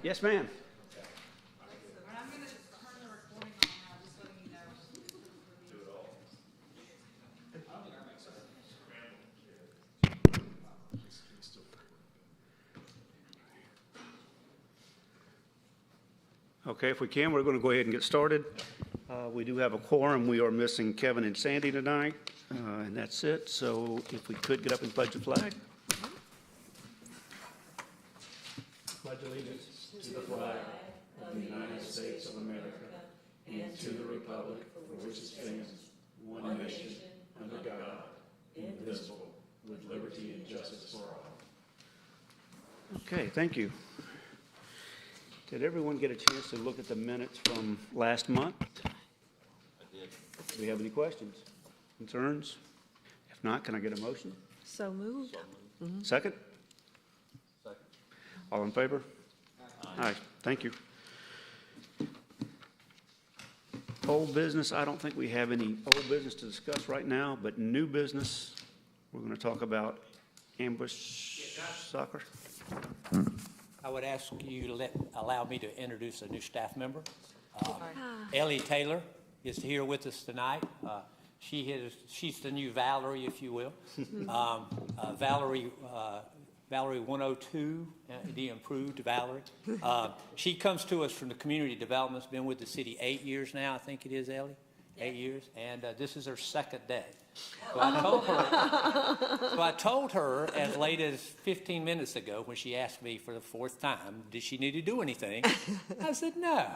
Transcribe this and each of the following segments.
Yes, ma'am. I'm going to turn the recording on now, just letting you know. Okay, if we can, we're going to go ahead and get started. We do have a quorum. We are missing Kevin and Sandy tonight, and that's it. So if we could get up and pledge the flag. Pledge allegiance to the flag of the United States of America and to the republic for which it stands, one nation, under God, indivisible, with liberty and justice for all. Okay, thank you. Did everyone get a chance to look at the minutes from last month? I did. Do we have any questions, concerns? If not, can I get a motion? So moved. Mm-hmm. Second? Second. All in favor? Aye. Thank you. Old business, I don't think we have any old business to discuss right now, but new business, we're going to talk about ambush soccer. I would ask you to allow me to introduce a new staff member. Ellie Taylor is here with us tonight. She's the new Valerie, if you will. Valerie 102, the improved Valerie. She comes to us from the community development. Has been with the city 8 years now, I think it is, Ellie. 8 years, and this is her second day. So I told her as late as 15 minutes ago when she asked me for the fourth time, did she need to do anything? I said, no,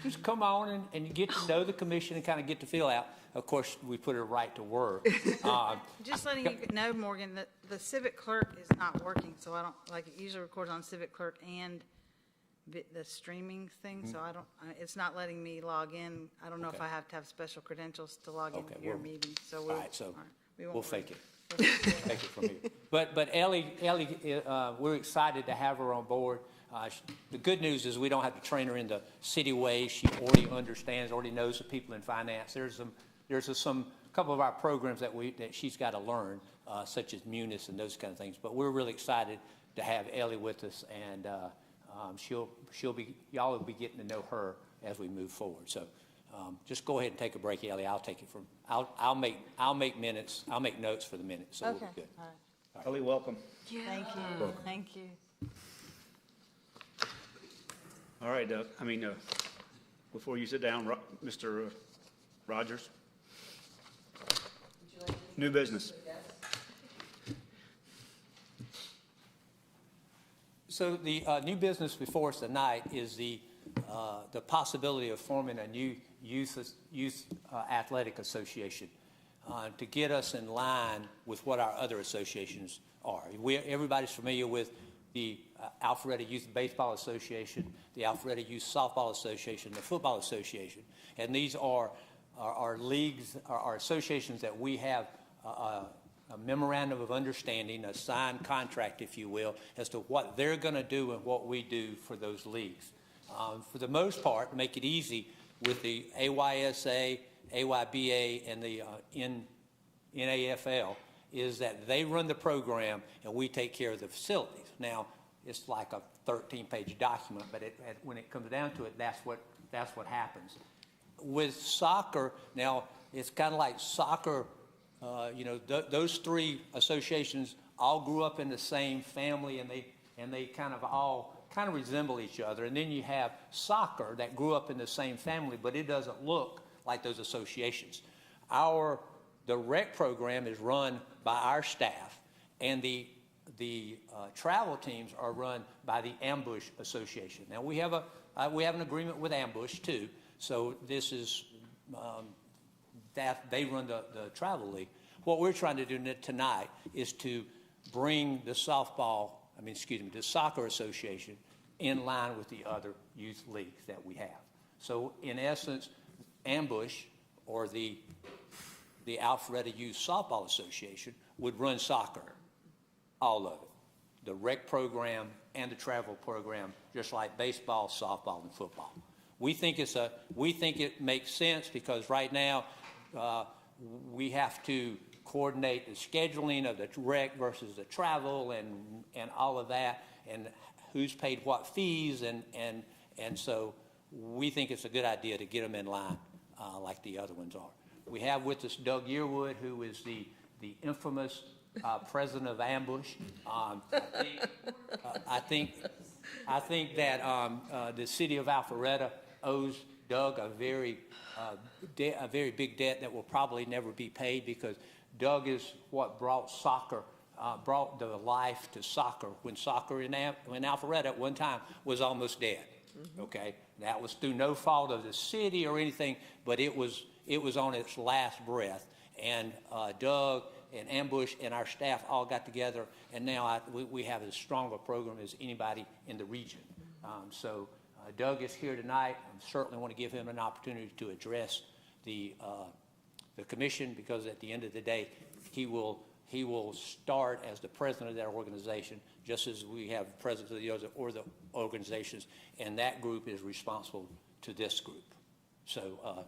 just come on and get to know the commission and kind of get the feel out. Of course, we put her right to work. Just letting you know, Morgan, that the civic clerk is not working, so I don't, like, it usually records on civic clerk and the streaming thing, so I don't, it's not letting me log in. I don't know if I have to have special credentials to log into your meeting, so we'll, all right, so we'll fake it. We'll Take it from you. But Ellie, we're excited to have her on board. The good news is we don't have to train her in the city ways. She already understands, already knows the people in finance. There's some couple of our programs that she's got to learn, such as Munis and those kind of things. But we're really excited to have Ellie with us, and y'all will be getting to know her as we move forward. So just go ahead and take a break, Ellie. I'll take it from. I'll make minutes. I'll make notes for the minutes. So Okay. we'll be good. All right. Ellie, welcome. Yeah. Thank you. Thank you. All right, before you sit down, Mr. Rogers. New business. So the new business before us tonight is the possibility of forming a new youth athletic association to get us in line with what our other associations are. Everybody's familiar with the Alpharetta Youth Baseball Association, the Alpharetta Youth Softball Association, the Football Association, and these are leagues, are associations that we have a memorandum of understanding, a signed contract, if you will, as to what they're going to do and what we do for those leagues. For the most part, make it easy with the AYSA, AYBA, and the NAFL, is that they run the program and we take care of the facilities. Now, it's like a 13-page document, but when it comes down to it, that's what happens. With soccer, now, it's kind of like soccer. Those three associations all grew up in the same family, and they kind of resemble each other. And then you have soccer that grew up in the same family, but it doesn't look like those associations. The rec program is run by our staff, and the travel teams are run by the Ambush Association. Now we have an agreement with Ambush too, so this is. That they run the travel league. What we're trying to do tonight is to bring the soccer association in line with the other youth leagues that we have. So in essence, Ambush or the Alpharetta Youth Softball Association would run soccer, all of it, the rec program and the travel program, just like baseball, softball, and football. We think it makes sense because right now we have to coordinate the scheduling of the rec versus the travel and all of that, and who's paid what fees, and so we think it's a good idea to get them in line like the other ones are. We have with us Doug Yearwood, who is the infamous president of Ambush. I think that the city of Alpharetta owes Doug a very big debt that will probably never be paid, because Doug is what brought soccer, brought the life to soccer when soccer in Alpharetta at one time was almost dead. Okay, that was through no fault of the city or anything, but it was on its last breath. And Doug and Ambush and our staff all got together, and now we have as strong a program as anybody in the region. So Doug is here tonight. I certainly want to give him an opportunity to address the commission, because at the end of the day, he will start as the president of that organization, just as we have presidents of the other organizations, and that group is responsible to this group. So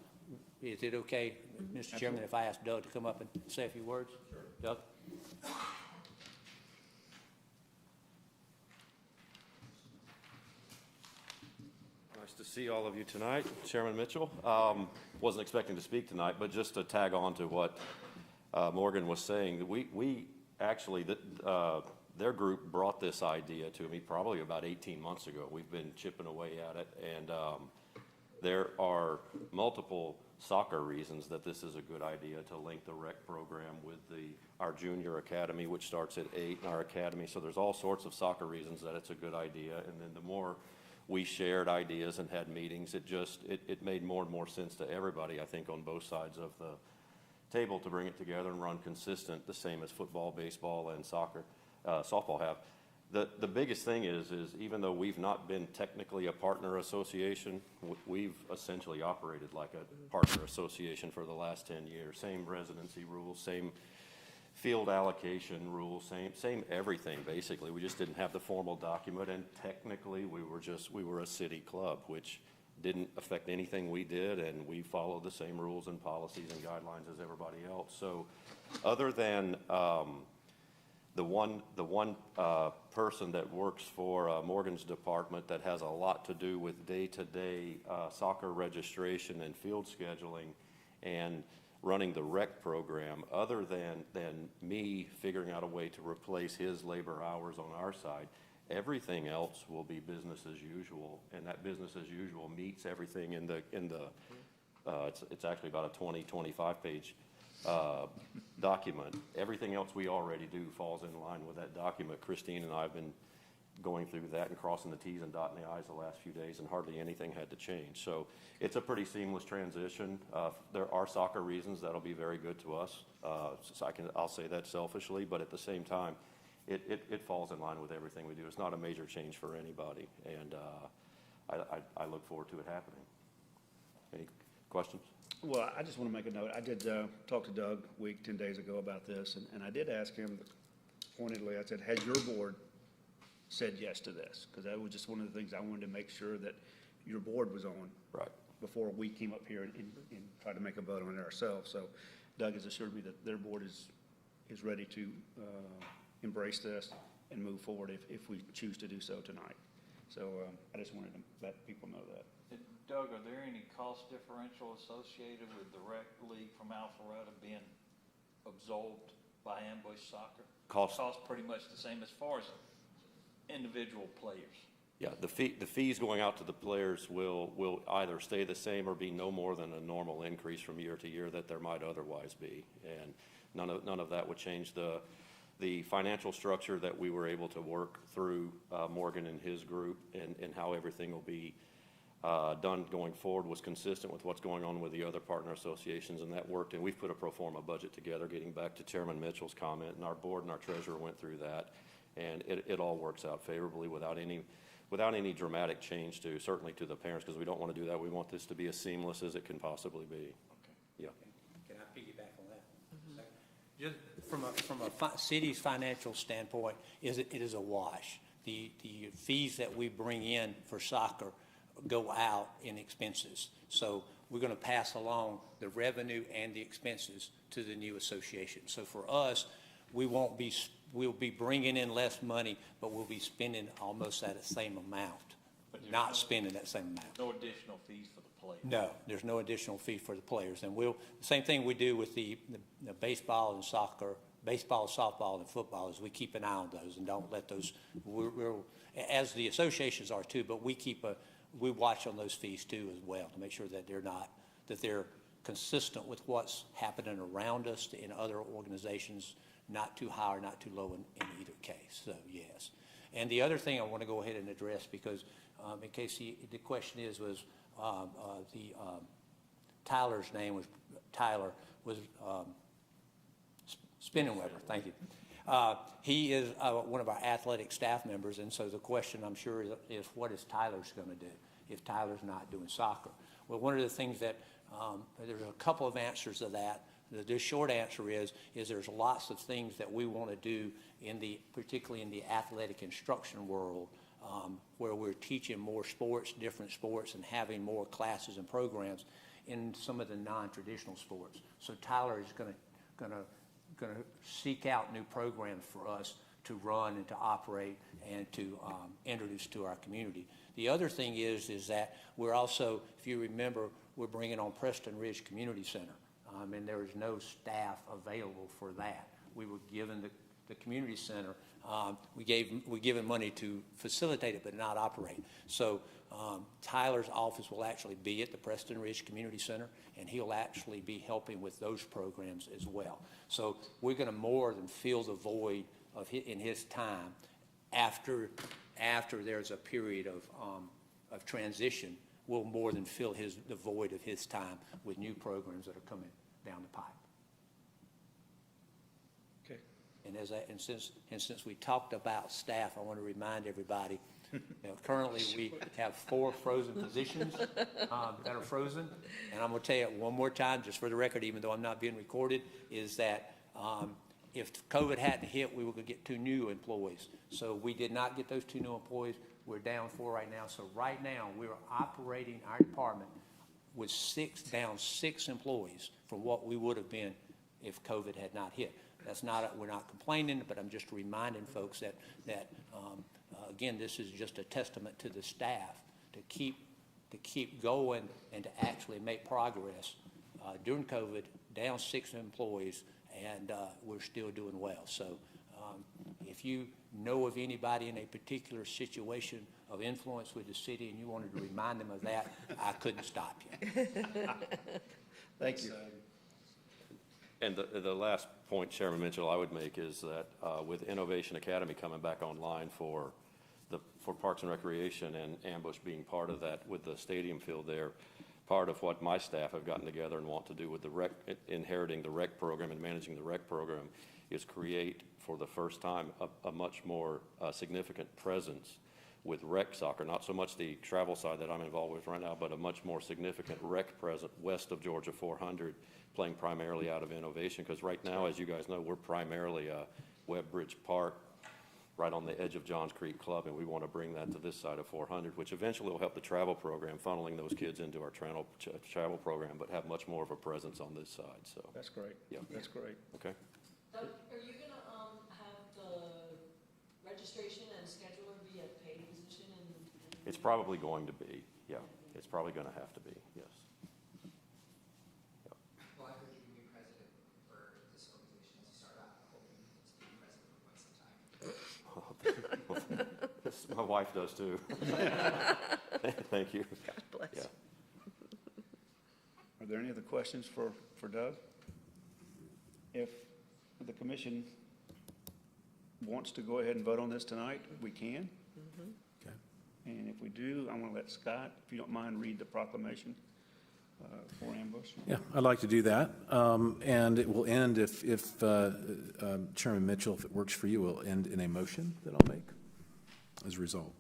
is it okay, Mr. Chairman, if I ask Doug to come up and say a few words? Sure. Doug? Nice to see all of you tonight. Chairman Mitchell. Wasn't expecting to speak tonight, but just to tag on to what Morgan was saying, we actually, their group brought this idea to me probably about 18 months ago. We've been chipping away at it, and there are multiple soccer reasons that this is a good idea to link the rec program with our junior academy, which starts at 8 in our academy. So there's all sorts of soccer reasons that it's a good idea. And then the more we shared ideas and had meetings, it made more and more sense to everybody, I think, on both sides of the table to bring it together and run consistent, the same as football, baseball, and soccer, softball have. The biggest thing is even though we've not been technically a partner association, we've essentially operated like a partner association for the last 10 years. Same residency rules, same field allocation rules, same everything basically. We just didn't have the formal document, and technically we were a city club, which didn't affect anything we did, and we followed the same rules and policies and guidelines as everybody else. So other than the one person that works for Morgan's department that has a lot to do with day-to-day soccer registration and field scheduling and running the rec program, other than me figuring out a way to replace his labor hours on our side, everything else will be business as usual. And that business as usual meets everything in the it's actually about a 25 page document. Everything else we already do falls in line with that document. Christine and I have been going through that and crossing the T's and dotting the I's the last few days, and hardly anything had to change. So it's a pretty seamless transition. There are soccer reasons that'll be very good to us. So I'll say that selfishly, but at the same time, it falls in line with everything we do. It's not a major change for anybody, and I look forward to it happening. Any questions? Well, I just want to make a note. I did talk to Doug a week, 10 days ago about this, and I did ask him pointedly, I said, has your board said yes to this? Because that was just one of the things I wanted to make sure that your board was on. Right. Before we came up here and tried to make a vote on it ourselves. So Doug has assured me that their board is ready to embrace this and move forward if we choose to do so tonight. So I just wanted to let people know that. Doug, are there any cost differential associated with the rec league from Alpharetta being absorbed by Ambush Soccer? Cost pretty much the same as far as individual players. Yeah, the fees going out to the players will either stay the same or be no more than a normal increase from year to year that there might otherwise be, and none of that would change. The financial structure that we were able to work through Morgan and his group, and how everything will be done going forward was consistent with what's going on with the other partner associations, and that worked. And we've put a pro forma budget together, getting back to Chairman Mitchell's comment, and our board and our treasurer went through that, and it all works out favorably without any dramatic change certainly to the parents, because we don't want to do that. We want this to be as seamless as it can possibly be. Okay. Yeah. Can I piggyback on that? Just from a city's financial standpoint, it is a wash. The fees that we bring in for soccer go out in expenses. So we're going to pass along the revenue and the expenses to the new association. So for us, we won't be we'll be bringing in less money, but we'll be spending almost that same amount, not spending that same amount. No additional fees for the players. No, there's no additional fee for the players. And the same thing we do with the baseball and soccer, baseball, softball, and football is we keep an eye on those and don't let those, as the associations are too, but we watch on those fees too as well to make sure that they're consistent with what's happening around us in other organizations, not too high or not too low in either case. So yes. And the other thing I want to go ahead and address, because in case the question was Tyler's name was Spinnenweber. Thank you. He is one of our athletic staff members, and so the question I'm sure is what is Tyler's going to do if Tyler's not doing soccer? Well, one of the things that there's a couple of answers to that. The short answer is there's lots of things that we want to do particularly in the athletic instruction world, where we're teaching more sports, different sports, and having more classes and programs in some of the non-traditional sports. So Tyler is going to seek out new programs for us to run and to operate and to introduce to our community. The other thing is that we're also, if you remember, we're bringing on Preston Ridge Community Center, and there is no staff available for that. We were given the community center. We given money to facilitate it, but not operate. So Tyler's office will actually be at the Preston Ridge Community Center, and he'll actually be helping with those programs as well. So we're going to more than fill the void in his time after there's a period of transition. We'll more than fill the void of his time with new programs that are coming down the pipe. Okay. And since we talked about staff, I want to remind everybody, currently we have 4 frozen positions that are frozen. And I'm going to tell you one more time, just for the record, even though I'm not being recorded, is that if COVID hadn't hit, we were going to get 2 new employees. So we did not get those 2 new employees. We're down 4 right now. So right now we're operating our department with down 6 employees from what we would have been if COVID had not hit. We're not complaining, but I'm just reminding folks that again, this is just a testament to the staff to keep going and to actually make progress. During COVID, down 6 employees, and we're still doing well. So if you know of anybody in a particular situation of influence with the city and you wanted to remind them of that, I couldn't stop you. Thank you. And the last point Chairman Mitchell I would make is that with Innovation Academy coming back online for Parks and Recreation and Ambush being part of that with the stadium field there, part of what my staff have gotten together and want to do with inheriting the rec program and managing the rec program is create for the first time a much more significant presence with rec soccer, not so much the travel side that I'm involved with right now, but a much more significant rec presence west of Georgia 400, playing primarily out of Innovation, because right now, as you guys know, we're primarily Webb Bridge Park, right on the edge of Johns Creek Club, and we want to bring that to this side of 400, which eventually will help the travel program, funneling those kids into our travel program, but have much more of a presence on this side. So That's great. Yeah. That's great. okay. Doug, are you gonna have the registration and scheduler be a paid position in? It's probably going to be, yeah. It's probably going to have to be, yes. Well, I heard you can be president for this organization as you start out, hoping to be president for quite some time. My wife does too. Thank you. God bless. Yeah. Are there any other questions for Doug? If the commission wants to go ahead and vote on this tonight, we can. Okay. And if we do, I want to let Scott, if you don't mind, read the proclamation for Ambush. Yeah, I'd like to do that. And it will end if Chairman Mitchell, if it works for you, will end in a motion that I'll make as a result.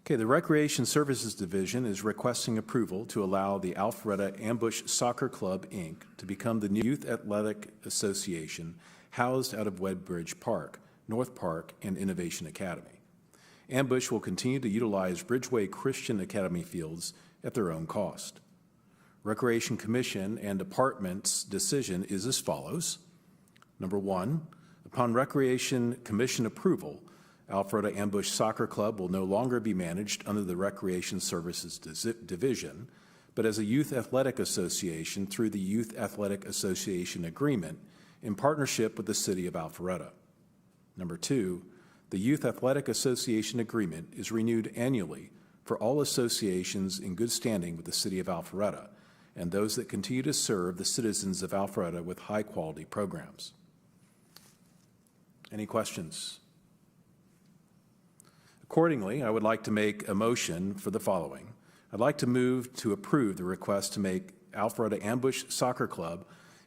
Okay, the Recreation Services Division is requesting approval to allow the Alpharetta Ambush Soccer Club, Inc. to become the new Youth Athletic Association housed out of Webb Bridge Park, North Park, and Innovation Academy. Ambush will continue to utilize Bridgeway Christian Academy fields at their own cost. Recreation Commission and Department's decision is as follows. Number 1, Upon Recreation Commission approval, Alpharetta Ambush Soccer Club will no longer be managed under the Recreation Services Division, but as a youth athletic association through the Youth Athletic Association Agreement in partnership with the City of Alpharetta. Number 2, the Youth Athletic Association Agreement is renewed annually for all associations in good standing with the City of Alpharetta and those that continue to serve the citizens of Alpharetta with high-quality programs. Any questions? Accordingly, I would like to make a motion for the following. I'd like to move to approve the request to make Alpharetta Ambush Soccer Club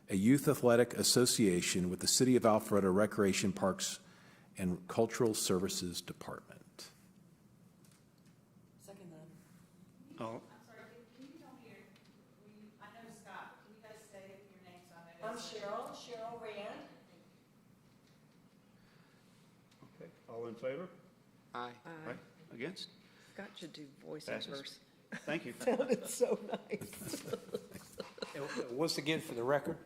a youth athletic association with the City of Alpharetta Recreation Parks and Cultural Services Department. Second that. Oh, I'm sorry, can you tell me I know Scott, can you guys say your names on it? I'm Cheryl Rand. okay. All in favor? Aye. Aye. Against? Scott should do Passes. voiceovers. Thank you. Sounded so nice. And once again, for the record,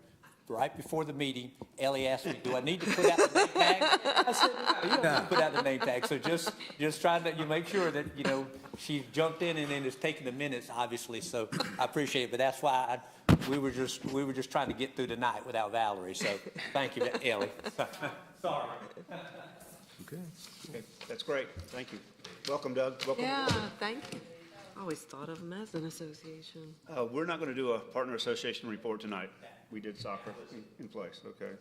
right before the meeting, Ellie asked me, do I need to put out the name tag? I said, no, you don't need to put out the name tag. So just trying to make sure that, she jumped in and then is taking the minutes, obviously. So I appreciate it, but that's why we were just trying to get through the night without Valerie. So thank you, Ellie. Sorry. Okay. Okay, that's great. Thank you. Welcome, Doug. Welcome. Yeah, thank you. I always thought of them as an association. We're not going to do a partner association report tonight. We did soccer in place, okay?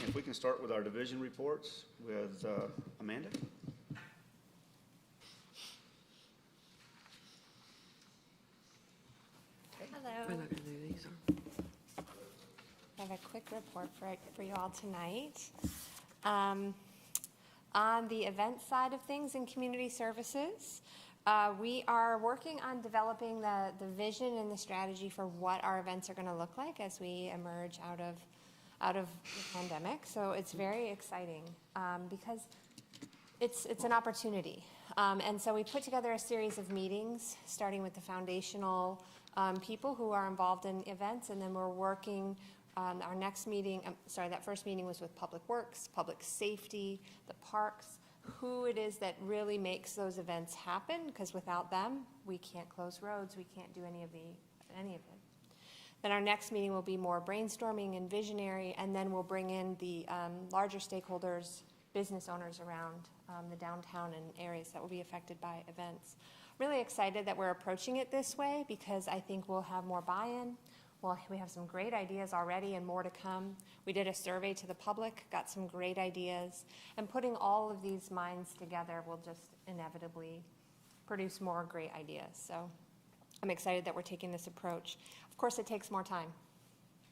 If we can start with our division reports with Amanda? We're Hello. not going to do these. I have a quick report for you all tonight. On the event side of things in community services, we are working on developing the vision and the strategy for what our events are going to look like as we emerge out of the pandemic. So it's very exciting because it's an opportunity. And so we put together a series of meetings, starting with the foundational people who are involved in events, and then we're working on our next meeting. That first meeting was with Public Works, Public Safety, the parks, who it is that really makes those events happen, because without them, we can't close roads, we can't do any of it. Then our next meeting will be more brainstorming and visionary, and then we'll bring in the larger stakeholders, business owners around the downtown and areas that will be affected by events. Really excited that we're approaching it this way because I think we'll have more buy-in. Well, we have some great ideas already and more to come. We did a survey to the public, got some great ideas, and putting all of these minds together will just inevitably produce more great ideas. So I'm excited that we're taking this approach. Of course, it takes more time,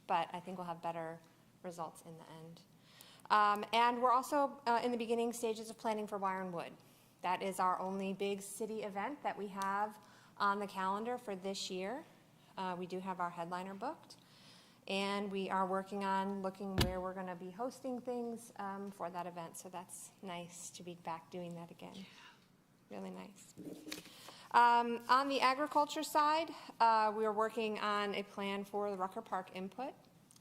but I think we'll have better results in the end. And we're also in the beginning stages of planning for Wire and Wood. That is our only big city event that we have on the calendar for this year. We do have our headliner booked, and we are working on looking where we're going to be hosting things for that event. So that's nice to be back doing that again. Really nice. On the agriculture side, we are working on a plan for the Rucker Park input.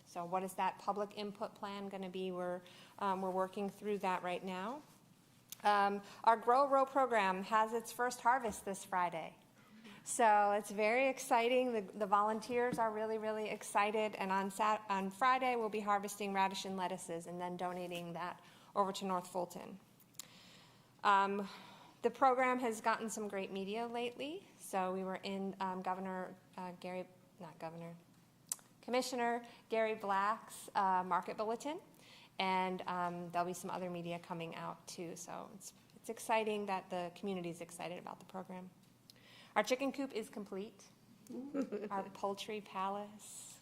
So what is that public input plan going to be? We're working through that right now. Our Grow Row program has its first harvest this Friday. So it's very exciting. The volunteers are really, really excited. And on Friday, we'll be harvesting radish and lettuces and then donating that over to North Fulton. The program has gotten some great media lately. So we were in Commissioner Gary Black's Market Bulletin. And there'll be some other media coming out too. So it's exciting that the community is excited about the program. Our chicken coop is complete. Our poultry palace,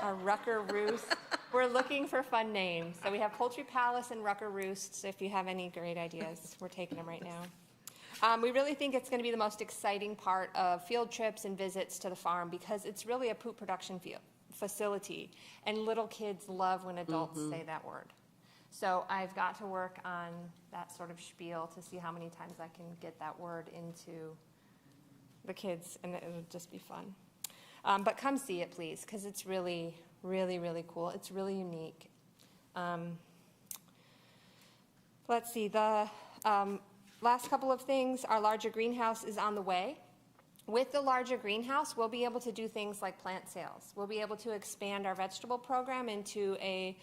our Rucker Roost. We're looking for fun names. So we have Poultry Palace and Rucker Roost. So if you have any great ideas, we're taking them right now. We really think it's going to be the most exciting part of field trips and visits to the farm because it's really a poop production facility, and little kids love when adults say that word. So I've got to work on that sort of spiel to see how many times I can get that word into the kids, and it'll just be fun. But come see it, please, because it's really, really, really cool. It's really unique. Let's see, the last couple of things, our larger greenhouse is on the way. With the larger greenhouse, we'll be able to do things like plant sales. We'll be able to expand our vegetable program into a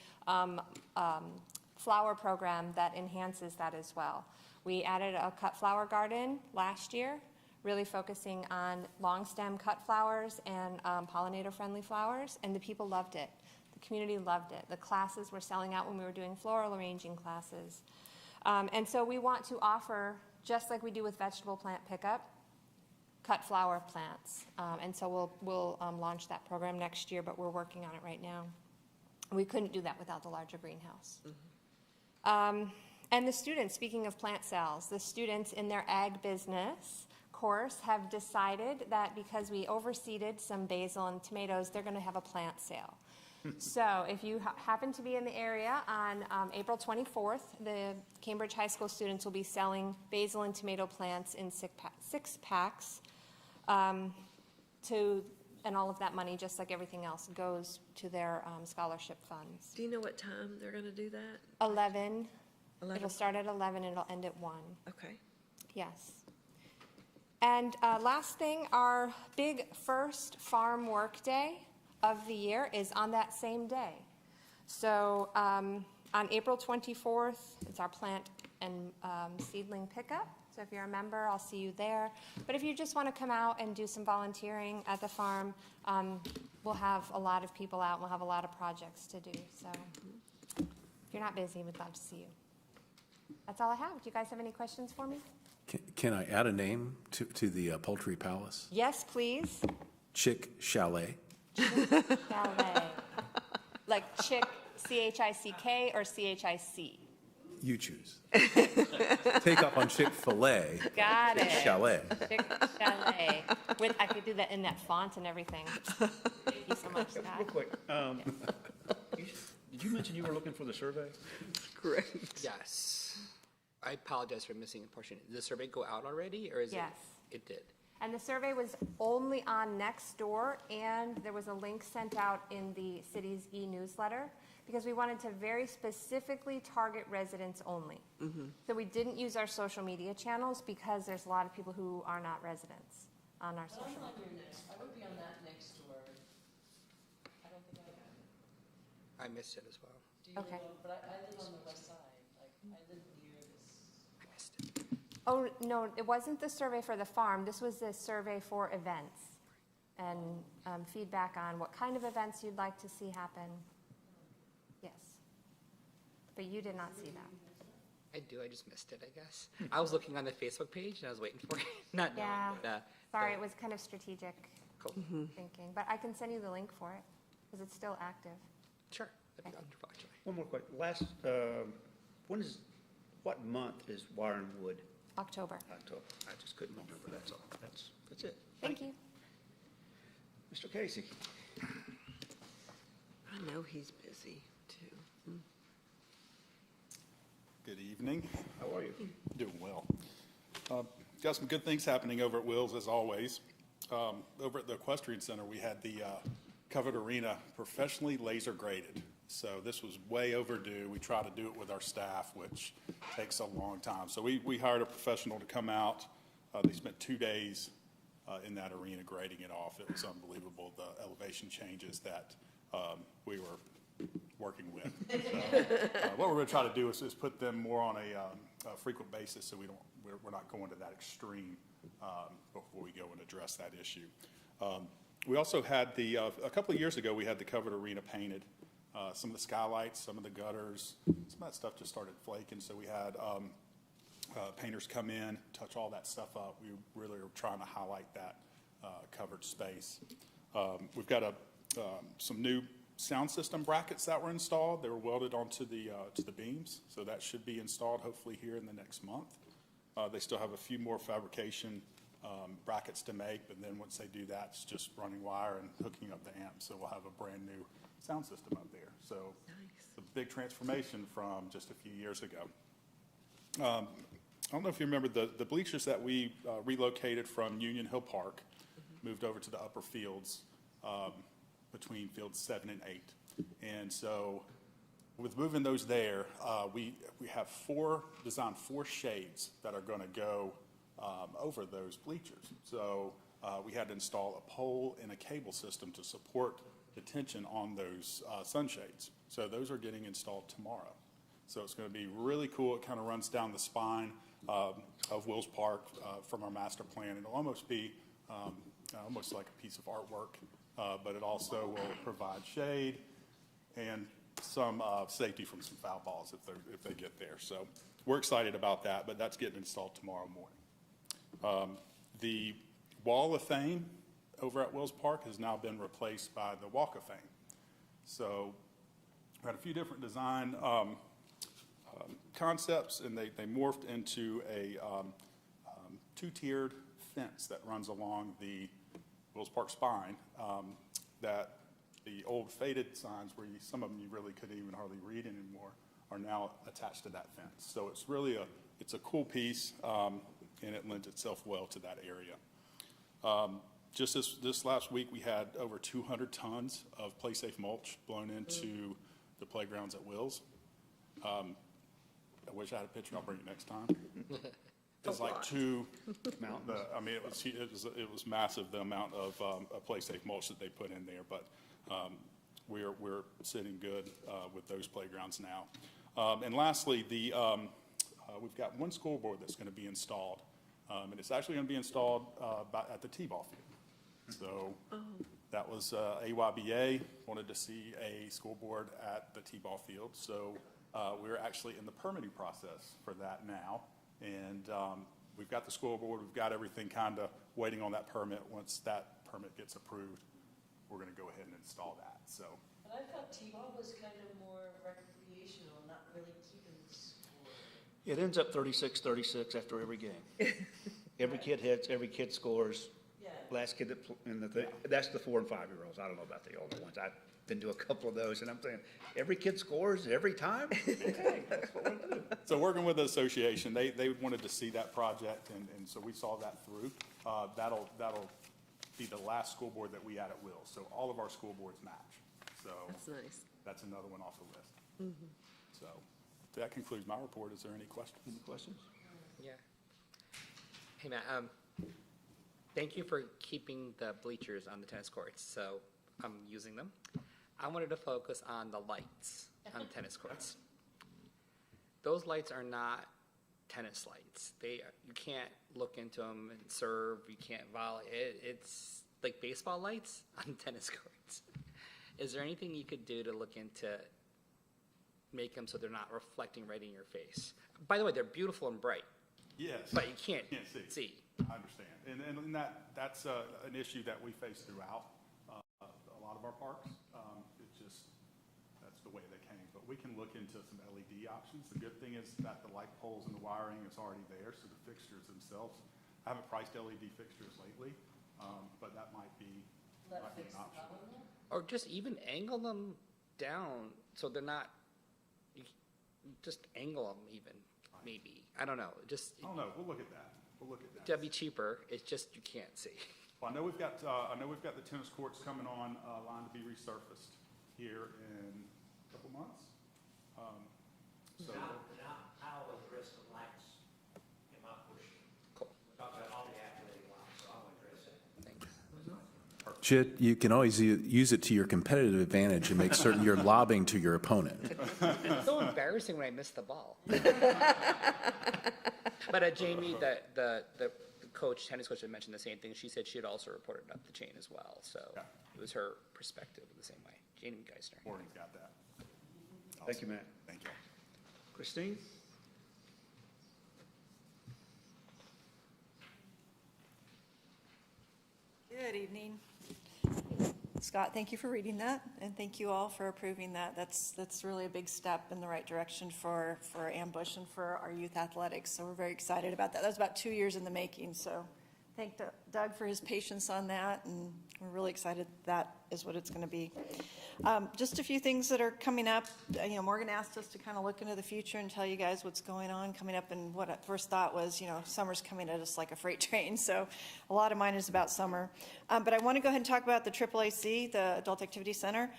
flower program that enhances that as well. We added a cut flower garden last year, really focusing on long stem cut flowers and pollinator-friendly flowers, and the people loved it. The community loved it. The classes were selling out when we were doing floral arranging classes. And so we want to offer, just like we do with vegetable plant pickup, cut flower plants. And so we'll launch that program next year, but we're working on it right now. We couldn't do that without the larger greenhouse. And the students, speaking of plant sales, the students in their ag business course have decided that because we overseeded some basil and tomatoes, they're going to have a plant sale. So if you happen to be in the area on April 24th, the Cambridge High School students will be selling basil and tomato plants in six packs and all of that money, just like everything else, goes to their scholarship funds. Do you know what time they're gonna do that? 11. 11? It'll start at 11 and it'll end at 1. Okay. Yes. And last thing, our big first farm work day of the year is on that same day. So on April 24th, it's our plant and seedling pickup. So if you're a member, I'll see you there. But if you just want to come out and do some volunteering at the farm, we'll have a lot of people out. We'll have a lot of projects to do. So if you're not busy, we'd love to see you. That's all I have. Do you guys have any questions for me? Can I add a name to the Poultry Palace? Yes, please. Chick Chalet. Chalet. Like chick, C-H-I-C-K or C-H-I-C? You choose. Take up on Chick-fil-A. Got it. Chalet. Chick Chalet. I could do that in that font and everything. Thank you so much, Scott. Real quick, did you mention you were looking for the survey? Correct. Yes. I apologize for missing a portion. Did the survey go out already, or is it? Yes. It did. And the survey was only on Nextdoor, and there was a link sent out in the city's e-newsletter, because we wanted to very specifically target residents only. So we didn't use our social media channels because there's a lot of people who are not residents on our But social I'm media. on your next, I would be on that next door. I don't think I got it. I missed it as well. Do you Okay. know, but I live on the west side, like, I live near this. I missed it. Oh, no, it wasn't the survey for the farm. This was the survey for events and feedback on what kind of events you'd like to see happen. Yes. But you did not see that. I do, I just missed it, I guess. I was looking on the Facebook page and I was waiting for it, not knowing. Yeah. But, Sorry, it was kind of strategic cool. thinking, but I can send you the link for it because it's still active. Sure, that'd be wonderful, actually. One more question. What month is Wire and Wood? October. October. I just couldn't remember, that's all. That's it. Thank you. Mr. Casey? I know he's busy, too. Good evening. How are you? Doing well. Got some good things happening over at Will's, as always. Over at the Equestrian Center, we had the covered arena professionally laser graded. So this was way overdue. We try to do it with our staff, which takes a long time. So we hired a professional to come out. They spent 2 days in that arena grading it off. It was unbelievable, the elevation changes that we were working with. So, what we're going to try to do is put them more on a frequent basis, so we're not going to that extreme before we go and address that issue. We also had a couple of years ago, we had the covered arena painted. Some of the skylights, some of the gutters, some of that stuff just started flaking, so we had painters come in, touch all that stuff up. We really are trying to highlight that covered space. We've got some new sound system brackets that were installed. They were welded onto to the beams, so that should be installed hopefully here in the next month. They still have a few more fabrication brackets to make, but then once they do that, it's just running wire and hooking up the amps, so we'll have a brand new sound system up there. So it's a big transformation from just a few years ago. I don't know if you remember the bleachers that we relocated from Union Hill Park, moved over to the upper fields between fields 7 and 8. And so with moving those there, we have designed four shades that are going to go over those bleachers. So we had to install a pole and a cable system to support the tension on those sunshades. So those are getting installed tomorrow. So it's going to be really cool. It kind of runs down the spine of Wills Park from our master plan. It'll almost be almost like a piece of artwork, but it also will provide shade and some safety from some foul balls if they get there. So we're excited about that, but that's getting installed tomorrow morning. The Wall of Fame over at Wills Park has now been replaced by the Walk of Fame. So we had a few different design concepts, and they morphed into a two-tiered fence that runs along the Wills Park spine that the old faded signs where some of them you really couldn't even hardly read anymore are now attached to that fence. So it's really it's a cool piece, and it lends itself well to that area. Just this last week, we had over 200 tons of play-safe mulch blown into the playgrounds at Wills. I wish I had a picture. I'll bring it next time. It's like two mountains. I mean, it was massive, the amount of play-safe mulch that they put in there. But we're sitting good with those playgrounds now. And lastly, we've got one scoreboard that's going to be installed, and it's actually going to be installed at the T-ball field. So that was AYBA wanted to see a scoreboard at the T-ball field. So we're actually in the permitting process for that now. And we've got the scoreboard, we've got everything kind of waiting on that permit. Once that permit gets approved, we're going to go ahead and install that. So. But I thought T-ball was kind of more recreational, not really keeping score. It ends up 36-36 after every game. Every kid hits, every kid scores. Yeah. Last kid that's the 4 and 5-year-olds. I don't know about the older ones. I've been to a couple of those, and I'm saying, every kid scores every time? Okay, that's what we're doing. So working with the association, they wanted to see that project, and so we saw that through. That'll be the last school board that we add at Wills. So all of our school boards match. So That's nice. that's another one off the list. So that concludes my report. Is there any questions? Any questions? Yeah. Hey, Matt, thank you for keeping the bleachers on the tennis courts, so I'm using them. I wanted to focus on the lights on tennis courts. Those lights are not tennis lights. You can't look into them and serve. You can't volley. It's like baseball lights on tennis courts. Is there anything you could do to look into make them so they're not reflecting right in your face? By the way, they're beautiful and bright. Yes. But you can't see. I understand. And that's an issue that we face throughout a lot of our parks. It's just, that's the way they came. But we can look into some LED options. The good thing is that the light poles and the wiring is already there, so the fixtures themselves. I haven't priced LED fixtures lately, but that might be an option. Or just even angle them down so they're not, just angle them even, maybe. I don't know, just. I don't know, we'll look at that. That'd be cheaper, it's just you can't see. Well, I know we've got the tennis courts coming on line to be resurfaced here in a couple months. So I'll address the lights in my portion. Cool. We're talking about all the athletic lights, so I'll address it. Thanks. Chit, you can always use it to your competitive advantage and make certain you're lobbing to your opponent. It's so embarrassing when I miss the ball. But Jamie, the tennis coach, had mentioned the same thing. She said she had also reported up the chain as well. So it was her perspective the same way. Jamie Geisner. Morgan's got that. Thank you, Matt. Thank you. Christine? Good evening. Scott, thank you for reading that, and thank you all for approving that. That's really a big step in the right direction for Ambush and for our youth athletics, so we're very excited about that. That was about 2 years in the making, so thank Doug for his patience on that, and we're really excited that is what it's going to be. Just a few things that are coming up. Morgan asked us to kind of look into the future and tell you guys what's going on coming up. And what I first thought was, summer's coming at us like a freight train. So a lot of mine is about summer. But I want to go ahead and talk about the AAAC, the Adult Activity Center.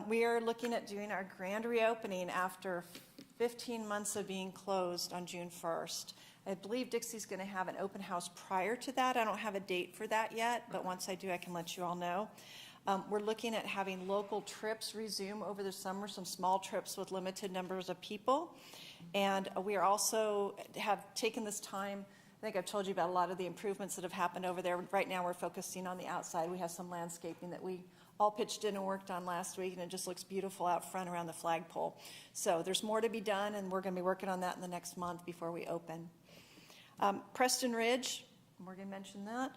We are looking at doing our grand reopening after 15 months of being closed on June 1st. I believe Dixie's going to have an open house prior to that. I don't have a date for that yet, but once I do, I can let you all know. We're looking at having local trips resume over the summer, some small trips with limited numbers of people. And we are also have taken this time, I think I've told you about a lot of the improvements that have happened over there. Right now we're focusing on the outside. We have some landscaping that we all pitched in and worked on last week, and it just looks beautiful out front around the flagpole. So there's more to be done, and we're going to be working on that in the next month before we open. Preston Ridge, Morgan mentioned that.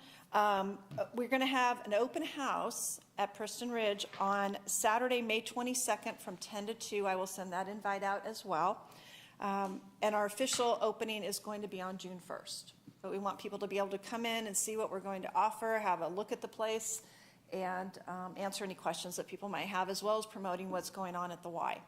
We're going to have an open house at Preston Ridge on Saturday, May 22nd from 10 to 2. I will send that invite out as well. And our official opening is going to be on June 1st. But we want people to be able to come in and see what we're going to offer, have a look at the place, and answer any questions that people might have, as well as promoting what's going on at the Y.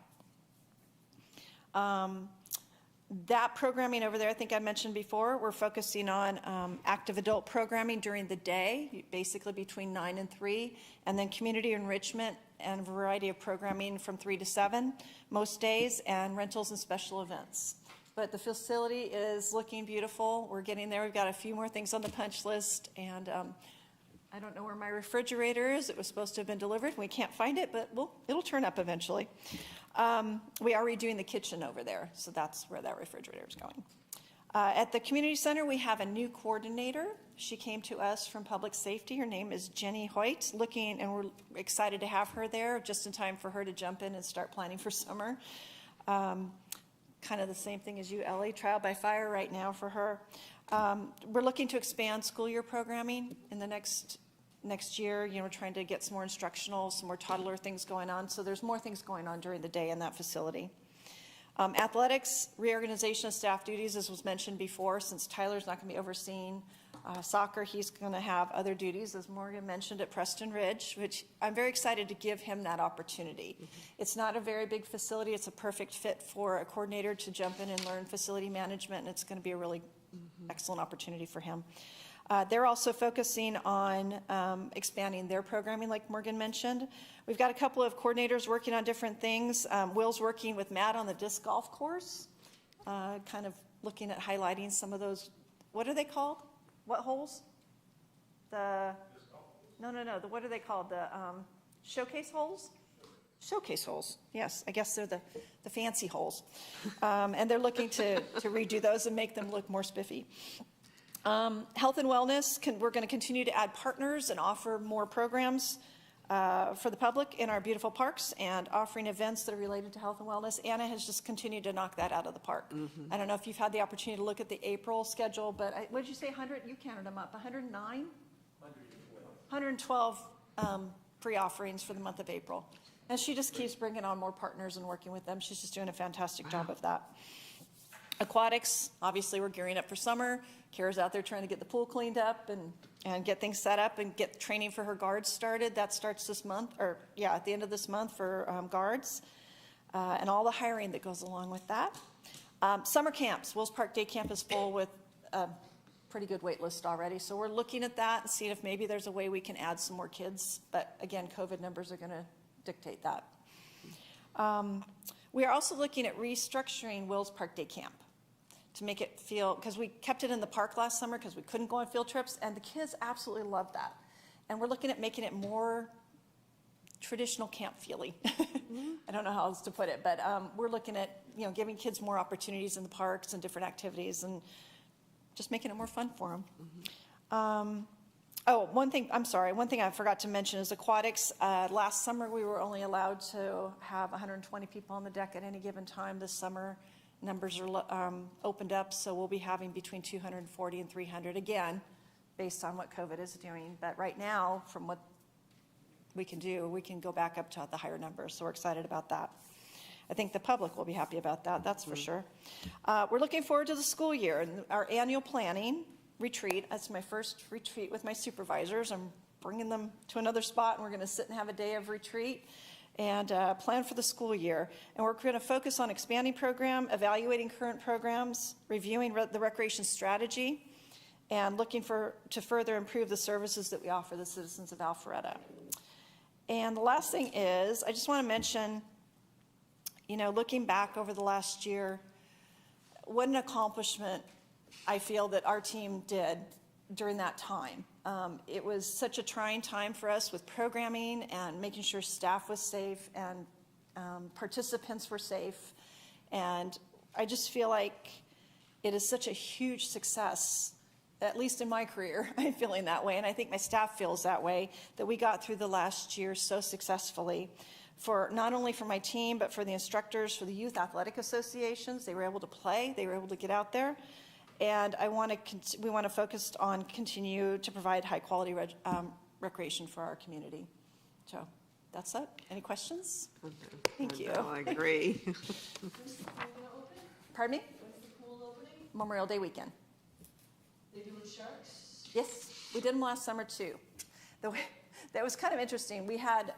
That programming over there, I think I mentioned before, we're focusing on active adult programming during the day, basically between 9 and 3, and then community enrichment and a variety of programming from 3 to 7 most days, and rentals and special events. But the facility is looking beautiful. We're getting there. We've got a few more things on the punch list, and I don't know where my refrigerator is. It was supposed to have been delivered. We can't find it, but it'll turn up eventually. We are redoing the kitchen over there, so that's where that refrigerator is going. At the community center, we have a new coordinator. She came to us from public safety. Her name is Jenny Hoyt, and we're excited to have her there just in time for her to jump in and start planning for summer. Kind of the same thing as you, Ellie, trial by fire right now for her. We're looking to expand school year programming in the next year. We're trying to get some more instructional, some more toddler things going on. So there's more things going on during the day in that facility. Athletics, reorganization of staff duties, as was mentioned before, since Tyler's not going to be overseeing soccer, he's going to have other duties, as Morgan mentioned, at Preston Ridge, which I'm very excited to give him that opportunity. Mm-hmm. It's not a very big facility. It's a perfect fit for a coordinator to jump in and learn facility management, and it's going to be a really excellent opportunity for him. They're also focusing on expanding their programming, like Morgan mentioned. We've got a couple of coordinators working on different things. Will's working with Matt on the disc golf course, kind of looking at highlighting some of those. What are they called? What holes? No. What are they called? The showcase holes? Showcase holes, yes. I guess they're the fancy holes. And they're looking to redo those and make them look more spiffy. Health and wellness, we're going to continue to add partners and offer more programs for the public in our beautiful parks and offering events that are related to health and wellness. Anna has just continued to knock that out of the park. Mm-hmm. I don't know if you've had the opportunity to look at the April schedule, but what did you say, 100? You counted them up, 109? 112 free offerings for the month of April. And she just keeps bringing on more partners and working with them. She's just doing a fantastic job of that. Aquatics, obviously we're gearing up for summer. Kara's out there trying to get the pool cleaned up and get things set up and get training for her guards started. That starts this month, at the end of this month for guards, and all the hiring that goes along with that. Summer camps, Wills Park Day Camp is full with a pretty good wait list already. So we're looking at that and seeing if maybe there's a way we can add some more kids. But again, COVID numbers are going to dictate that. We are also looking at restructuring Wills Park Day Camp to make it feel, because we kept it in the park last summer because we couldn't go on field trips, and the kids absolutely loved that. And we're looking at making it more traditional camp feely. I don't know how else to put it, but we're looking at giving kids more opportunities in the parks and different activities and just making it more fun for them. Mm-hmm. One thing I forgot to mention is aquatics. Last summer we were only allowed to have 120 people on the deck at any given time. This summer numbers are opened up, so we'll be having between 240 and 300 again, based on what COVID is doing. But right now, from what we can do, we can go back up to the higher numbers, so we're excited about that. I think the public will be happy about that, that's for sure. We're looking forward to the school year and our annual planning retreat. That's my first retreat with my supervisors. I'm bringing them to another spot, and we're going to sit and have a day of retreat. and plan for the school year. And we're going to focus on expanding program, evaluating current programs, reviewing the recreation strategy, and looking to further improve the services that we offer the citizens of Alpharetta. And the last thing is, I just want to mention, you know, looking back over the last year, what an accomplishment I feel that our team did during that time. It was such a trying time for us with programming and making sure staff was safe and participants were safe. And I just feel like it is such a huge success, at least in my career. I'm feeling that way, and I think my staff feels that way, that we got through the last year so successfully. For not only for my team, but for the instructors, for the youth athletic associations. They were able to play, they were able to get out there. And we want to focus on continue to provide high quality recreation for our community. So that's it. Any questions? Thank you. No, I agree. When's the pool gonna open? Pardon me? When's the pool opening? Memorial Day weekend. They doing sharks? Yes, we did them last summer too. That was kind of interesting. We had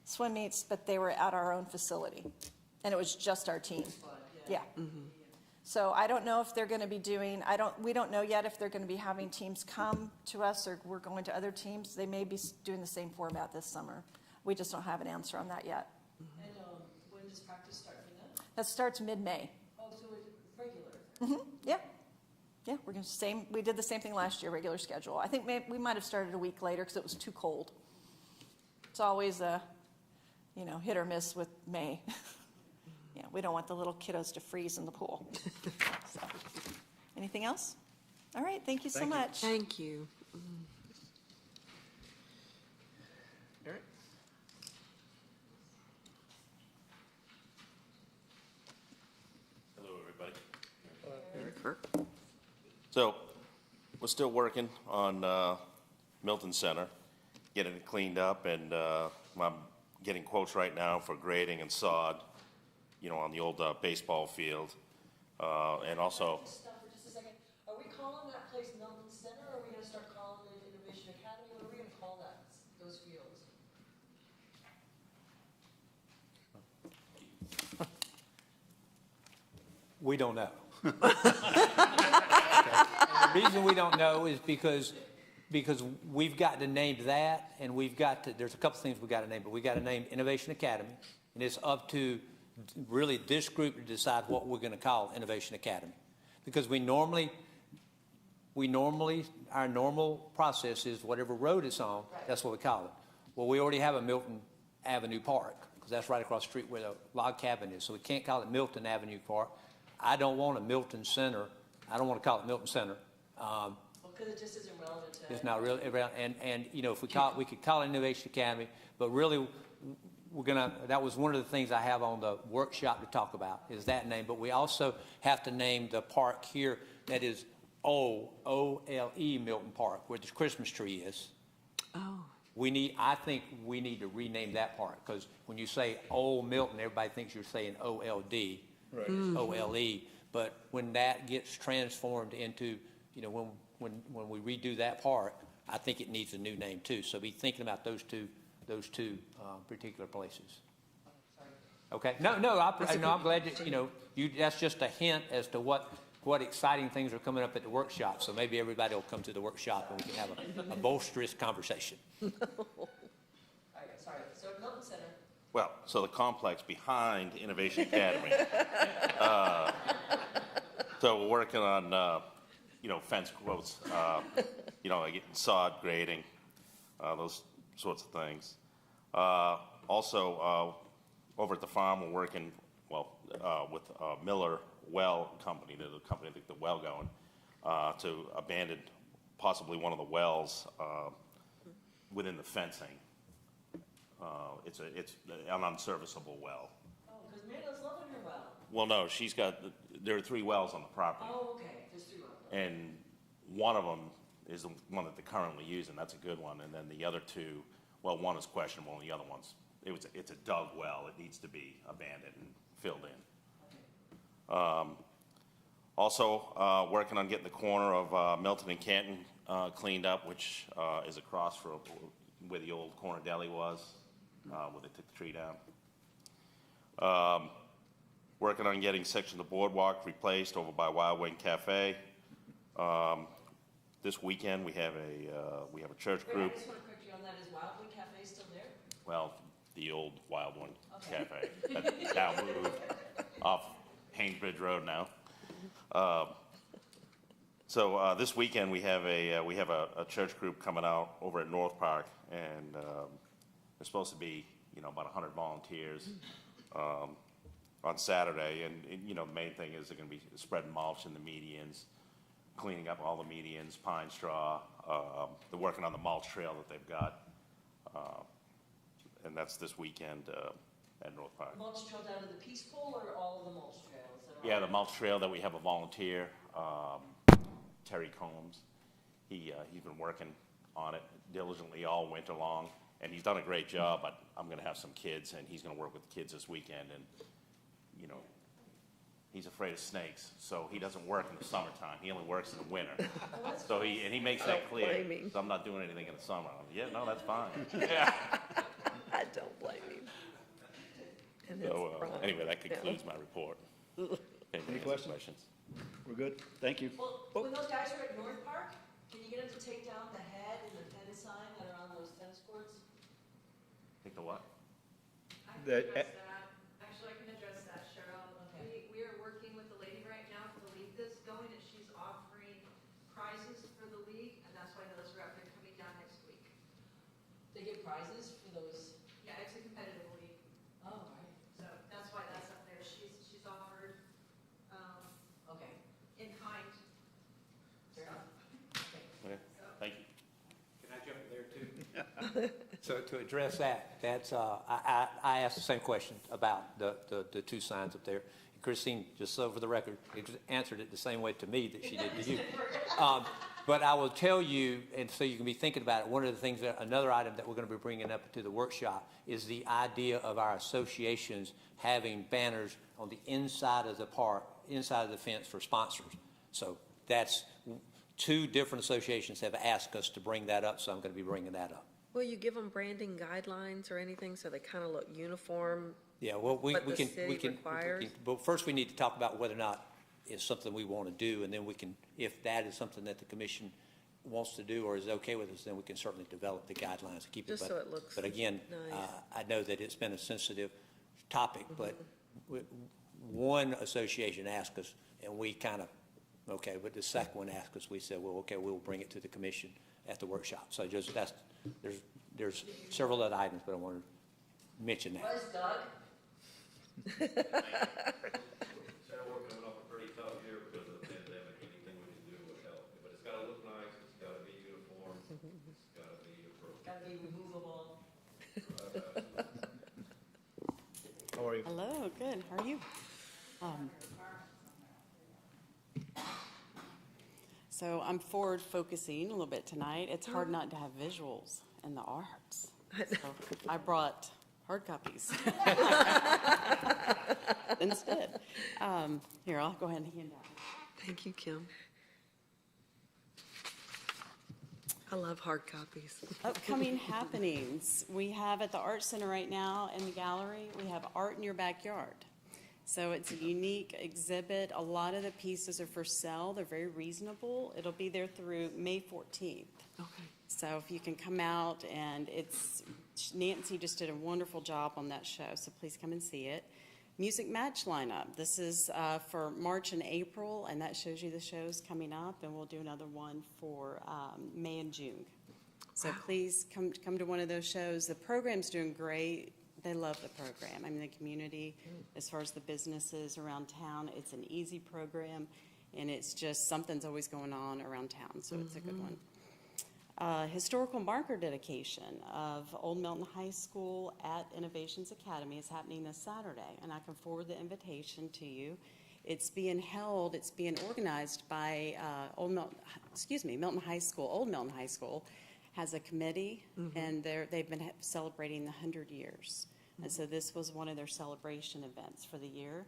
swim meets, but they were at our own facility, and it was just our team. Yeah. So I don't know if they're going to be doing. We don't know yet if they're going to be having teams come to us or we're going to other teams. They may be doing the same format this summer. We just don't have an answer on that yet. And when does practice start for them? That starts mid-May. Oh, so it's regular? Yeah. Yeah, we're going to we did the same thing last year, regular schedule. I think we might have started a week later because it was too cold. It's always a, you know, hit or miss with May. Yeah, we don't want the little kiddos to freeze in the pool. So, anything else? All right, thank you so much. Thank you. All right. Hello, everybody. Kirk. So, we're still working on Milton Center, getting it cleaned up, and I'm getting quotes right now for grading and sod, you know, on the old baseball field. And also, Stop for just a second. Are we calling that place Milton Center, or are we gonna start calling it Innovation Academy? What are we gonna call those fields? We don't know. The reason we don't know is because we've got to name that, and there's a couple things we've got to name, but we've got to name Innovation Academy, and it's up to really this group to decide what we're going to call Innovation Academy. Because our normal process is whatever road it's on, that's what we call it. Well, we already have a Milton Avenue Park, because that's right across the street where the log cabin is, so we can't call it Milton Avenue Park. I don't want a Milton Center. I don't want to call it Milton Center. Because it just isn't relevant to. It's not really around, and you know, if we could call it Innovation Academy, but really, that was one of the things I have on the workshop to talk about, is that name. But we also have to name the park here that is O-L-E Milton Park, where the Christmas tree is. Oh. I think we need to rename that park, because when you say Old Milton, everybody thinks you're saying O-L-D. Right. O-L-E. But when that gets transformed into, you know, when we redo that park, I think it needs a new name too. So be thinking about those two particular places. Okay. No, I'm glad that, you know, that's just a hint as to what exciting things are coming up at the workshop. So maybe everybody will come to the workshop and we can have a boisterous conversation. All right, sorry. So Milton Center. well, so the complex behind Innovation Academy. So we're working on, you know, fence quotes, you know, like sod grading, those sorts of things. Also, over at the farm, we're working, with Miller Well Company, the company that the well going, to abandon possibly one of the wells within the fencing. It's an unserviceable well. Oh, because Amanda's loving her well. Well, no, there are 3 wells on the property. Oh, okay, there's 3 wells. And one of them is the one that they're currently using. That's a good one. And then the other 2, well, one is questionable, and the other one's, it's a dug well. It needs to be abandoned and filled in. Also, working on getting the corner of Milton and Canton cleaned up, which is across from where the old corner deli was. where they took the tree down. Working on getting section of the boardwalk replaced over by Wild Wing Cafe. This weekend, we have a church Wait, group. I just want to correct you on that. Is Wildwood Cafe still there? Well, the old Wild One Okay. Cafe, that's now moved off Haynesbridge Road now. So this weekend, we have a church group coming out over at North Park, and there's supposed to be, about 100 volunteers on Saturday, and the main thing is they're gonna be spreading mulch in the medians, cleaning up all the medians, pine straw. They're working on the mulch trail that they've got, and that's this weekend at North Park. Mulch trail down to the Peace Pool or all of the mulch trails? Yeah, the mulch trail that we have a volunteer, Terry Combs. He's been working on it diligently all winter long, and he's done a great job, but I'm gonna have some kids, and he's gonna work with the kids this weekend, and, he's afraid of snakes, so he doesn't work in the summertime. He only works in the winter. So he makes that clear. blame him. So I'm not doing anything in the summer. Yeah, no, that's fine. I don't blame him. And it's So, wrong. anyway, that concludes my report. Any questions? We're good? Thank you. Well, when those guys were at North Park, can you get them to take down the head and the tennis sign that are on those tennis courts? Take the what? I can That- address that. Actually, I can address that, Cheryl. Okay. We are working with the lady right now for the league that's going, and she's offering prizes for the league, and that's why those are up there coming down next week. They get prizes for those? Yeah, it's a competitive league, Oh, right. so that's why that's up there. She's offered, Okay. in kind. Fair enough. Okay. Okay, thank you. Can I jump in there too? So to address that, that's, I asked the same question about the two signs up there. Christine, just over the record, answered it the same way to me that she did to you. But I will tell you, and so you can be thinking about it, one of the things, another item that we're going to be bringing up to the workshop is the idea of our associations having banners on the inside of the park, inside of the fence for sponsors. So that's, two different associations have asked us to bring that up, so I'm going to be bringing that up. Will you give them branding guidelines or anything so they kind of look uniform? Yeah, well, we What the can, city requires? but first we need to talk about whether or not it's something we want to do, and then we can, if that is something that the commission wants to do or is okay with us, then we can certainly develop the guidelines to keep it. Just But- so it looks But again, nice. I know that it's been a sensitive topic, but one association asked us, and we kind of, okay, but the second one asked us, we said, well, okay, we'll bring it to the commission at the workshop. So just, there's several other items, but I wanted to mention that. Buzz Doug? Sarah, we're coming off a pretty tough year because of the pandemic. Anything we can do would help. But it's gotta look nice, it's gotta be uniform, it's gotta be appropriate. Gotta be removable. How are you? Hello, good. How are you? So I'm forward focusing a little bit tonight. It's hard not to have visuals in the arts. So I brought hard copies instead. Here, I'll go ahead and hand out. Thank you, Kim. I love hard copies. Upcoming happenings. We have at the Art Center right now in the gallery, we have Art in Your Backyard. So it's a unique exhibit. A lot of the pieces are for sale. They're very reasonable. It'll be there through May 14th. Okay. So if you can come out, and Nancy just did a wonderful job on that show, so please come and see it. Music match lineup. This is for March and April, and that shows you the shows coming up, and we'll do another one for May and June. So please come to one of those shows. The program's doing great. They love the program. I mean, the community, as far as the businesses around town, it's an easy program, and it's just something's always going on around town, so it's a good one. Historical marker dedication of Old Milton High School at Innovations Academy is happening this Saturday, and I can forward the invitation to you. It's being organized by Milton High School. Old Milton High School has a committee, and they've been celebrating the 100 years. And so this was one of their celebration events for the year.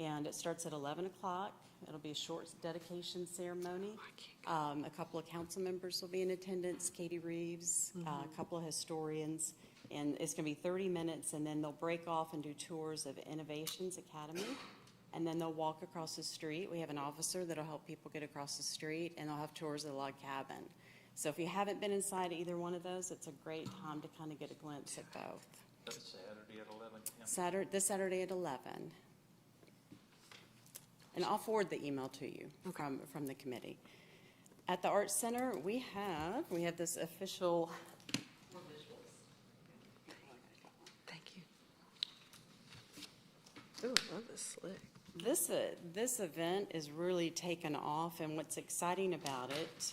And it starts at 11 o'clock. It'll be a short dedication ceremony. A couple of council members will be in attendance, Katie Reeves, a couple of historians, And it's going to be 30 minutes, and then they'll break off and do tours of Innovations Academy. And then they'll walk across the street. We have an officer that'll help people get across the street, and they'll have tours of the log cabin. So if you haven't been inside either one of those, it's a great time to kind of get a glimpse at both. That's Saturday at 11. This Saturday at 11. And I'll forward the email to you from the committee. At the Arts Center, we have this official. Thank you. Ooh, I love this slick. This event is really taken off, and what's exciting about it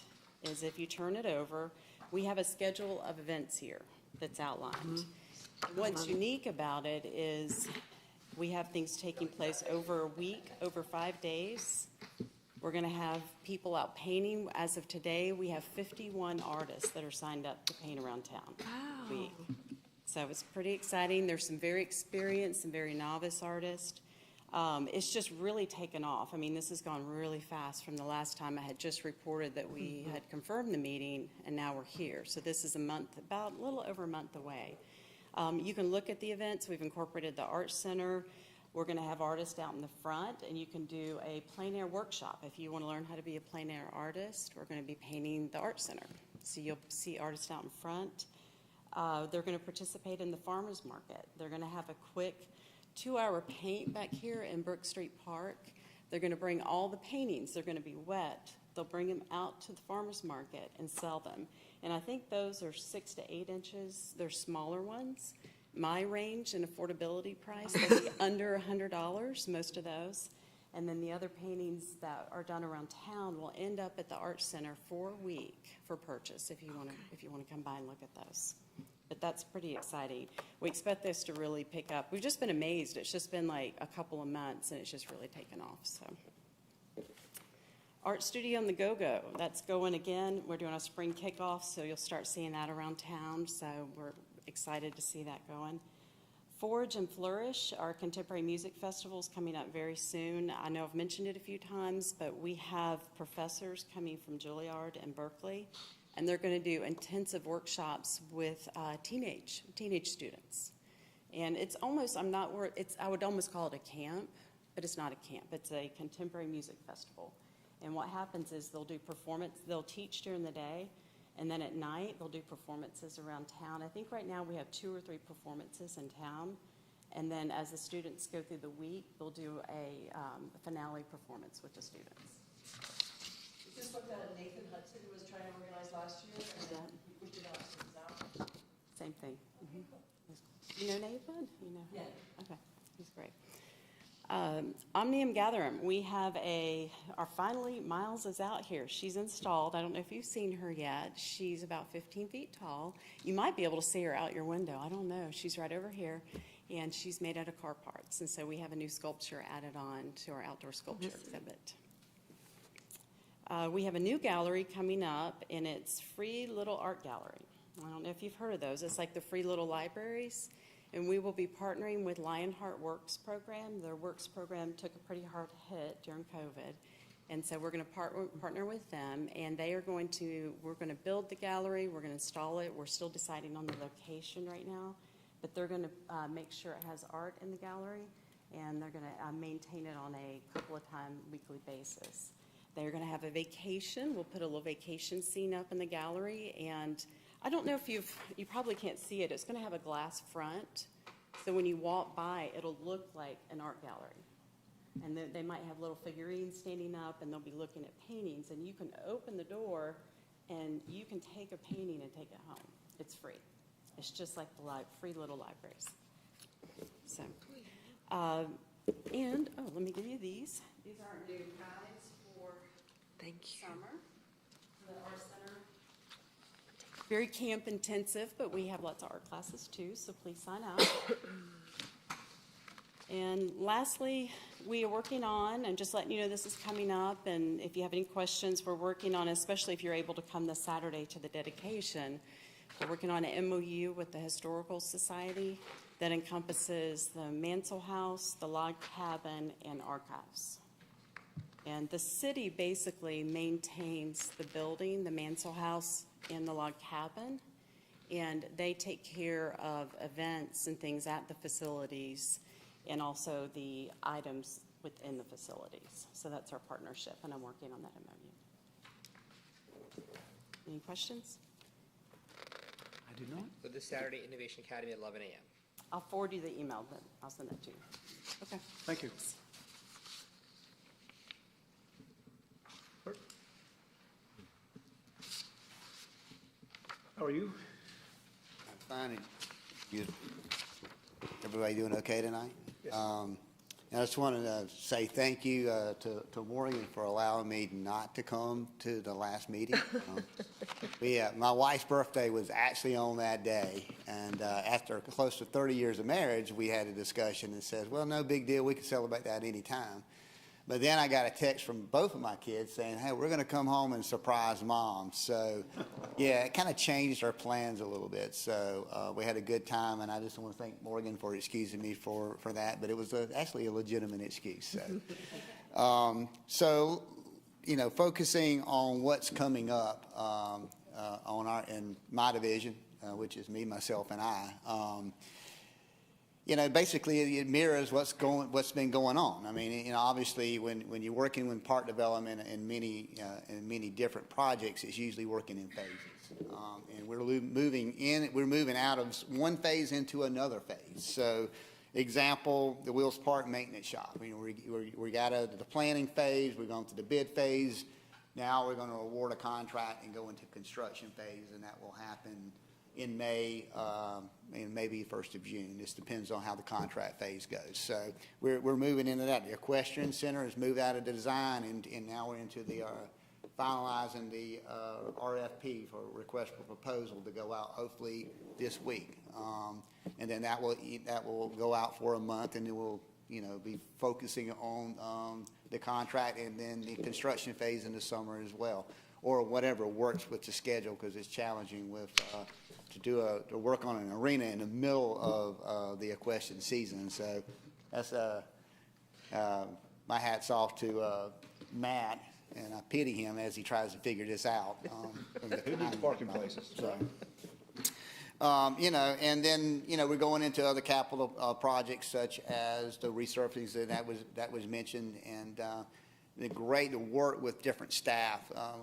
is if you turn it over, we have a schedule of events here that's outlined. What's unique about it is we have things taking place over a week, over 5 days. We're going to have people out painting. As of today, we have 51 artists that are signed up to paint around town. Wow. Week. So it's pretty exciting. There's some very experienced and very novice artists. It's just really taken off. I mean, this has gone really fast from the last time I had just reported that we had confirmed the meeting, and now we're here. So this is about a little over a month away. You can look at the events. We've incorporated the Arts Center. We're going to have artists out in the front, and you can do a plein air workshop. If you want to learn how to be a plein air artist, we're going to be painting the Arts Center. So you'll see artists out in front. They're going to participate in the farmers market. They're going to have a quick 2-hour paint back here in Brook Street Park. They're going to bring all the paintings. They're going to be wet. They'll bring them out to the farmers market and sell them. And I think those are 6 to 8 inches. They're smaller ones. My range and affordability price, they'll be under $100, most of those. And then the other paintings that are done around town will end up at the Arts Center for a week for purchase if you want to come by and look at those. But that's pretty exciting. We expect this to really pick up. We've just been amazed. It's just been like a couple of months, and it's just really taken off. So, Art Studio on the Go-Go, that's going again. We're doing a spring kickoff, so you'll start seeing that around town. So we're excited to see that going. Forge and Flourish, our contemporary music festival, is coming up very soon. I know I've mentioned it a few times, but we have professors coming from Juilliard and Berkeley, and they're going to do intensive workshops with teenage students. And it's almost, I would almost call it a camp, but it's not a camp. It's a contemporary music festival. And what happens is they'll teach during the day, and then at night they'll do performances around town. I think right now we have 2 or 3 performances in town. And then as the students go through the week, they'll do a finale performance with the students. Is this what Nathan Hudson was trying to organize last year, and then he pushed it out, so it's out? Same thing. You know Nathan? You know? Yeah. Okay, he's great. Omnium Gatherum, we have finally, Miles is out here. She's installed. I don't know if you've seen her yet. She's about 15 feet tall. You might be able to see her out your window. I don't know. She's right over here, and she's made out of car parts. And so we have a new sculpture added on to our outdoor sculpture exhibit. We have a new gallery coming up, and it's Free Little Art Gallery. I don't know if you've heard of those. It's like the Free Little Libraries. And we will be partnering with Lionheart Works program. Their Works program took a pretty hard hit during COVID. And so we're going to partner with them, and we're going to build the gallery, we're going to install it. We're still deciding on the location right now, but they're going to make sure it has art in the gallery, and they're going to maintain it on a couple of time weekly basis. They're going to have a vacation. We'll put a little vacation scene up in the gallery, and I don't know if you probably can't see it. It's going to have a glass front, so when you walk by, it'll look like an art gallery. And they might have little figurines standing up, and they'll be looking at paintings, and you can open the door, and you can take a painting and take it home. It's free. It's just like the free little libraries. So, let me give you these. These are our new guides for summer. The Art Center. Very camp intensive, but we have lots of art classes too, so please sign up. And lastly, we are working on, and just letting you know this is coming up, and if you have any questions, we're working on, especially if you're able to come this Saturday to the dedication, we're working on an MOU with the Historical Society that encompasses the Mansell House, the log cabin, and archives. And the city basically maintains the building, the Mansell House, and the log cabin. And they take care of events and things at the facilities and also the items within the facilities. So that's our partnership, and I'm working on that MOU. Any questions? I do not. So this Saturday, Innovation Academy at 11 a.m. I'll forward you the email, but I'll send that to you. Okay, thank you. How are you? I'm fine. You, everybody doing okay tonight? Yes. And I just wanted to say thank you to Morgan for allowing me not to come to the last meeting. My wife's birthday was actually on that day, and after close to 30 years of marriage, we had a discussion and said, well, no big deal, we can celebrate that any time. But then I got a text from both of my kids saying, hey, we're going to come home and surprise Mom. So, yeah, it kind of changed our plans a little bit. So we had a good time, and I just want to thank Morgan for excusing me for that. But it was actually a legitimate excuse. So, you know, focusing on what's coming up in my division, which is me, myself, and I. You know, basically it mirrors what's been going on. I mean, you know, obviously when you're working with park development in many different projects, it's usually working in phases. And we're moving out of one phase into another phase. So, example, the Wills Park maintenance shop. You know, we got out of the planning phase, we're going to the bid phase. Now we're going to award a contract and go into construction phase, and that will happen in May and maybe 1st of June. This depends on how the contract phase goes. So we're moving into that. The equestrian center has moved out of the design, and now we're into the finalizing the RFP for request for proposal to go out hopefully this week. And then that will go out for a month, and then we'll be focusing on the contract and then the construction phase in the summer as well, or whatever works with the schedule, because it's challenging with to work on an arena in the middle of the equestrian season. So that's my hat's off to Matt, and I pity him as he tries to figure this out. Who needs parking places? So, and then we're going into other capital projects such as the resurfacing that was mentioned, and great to work with different staff.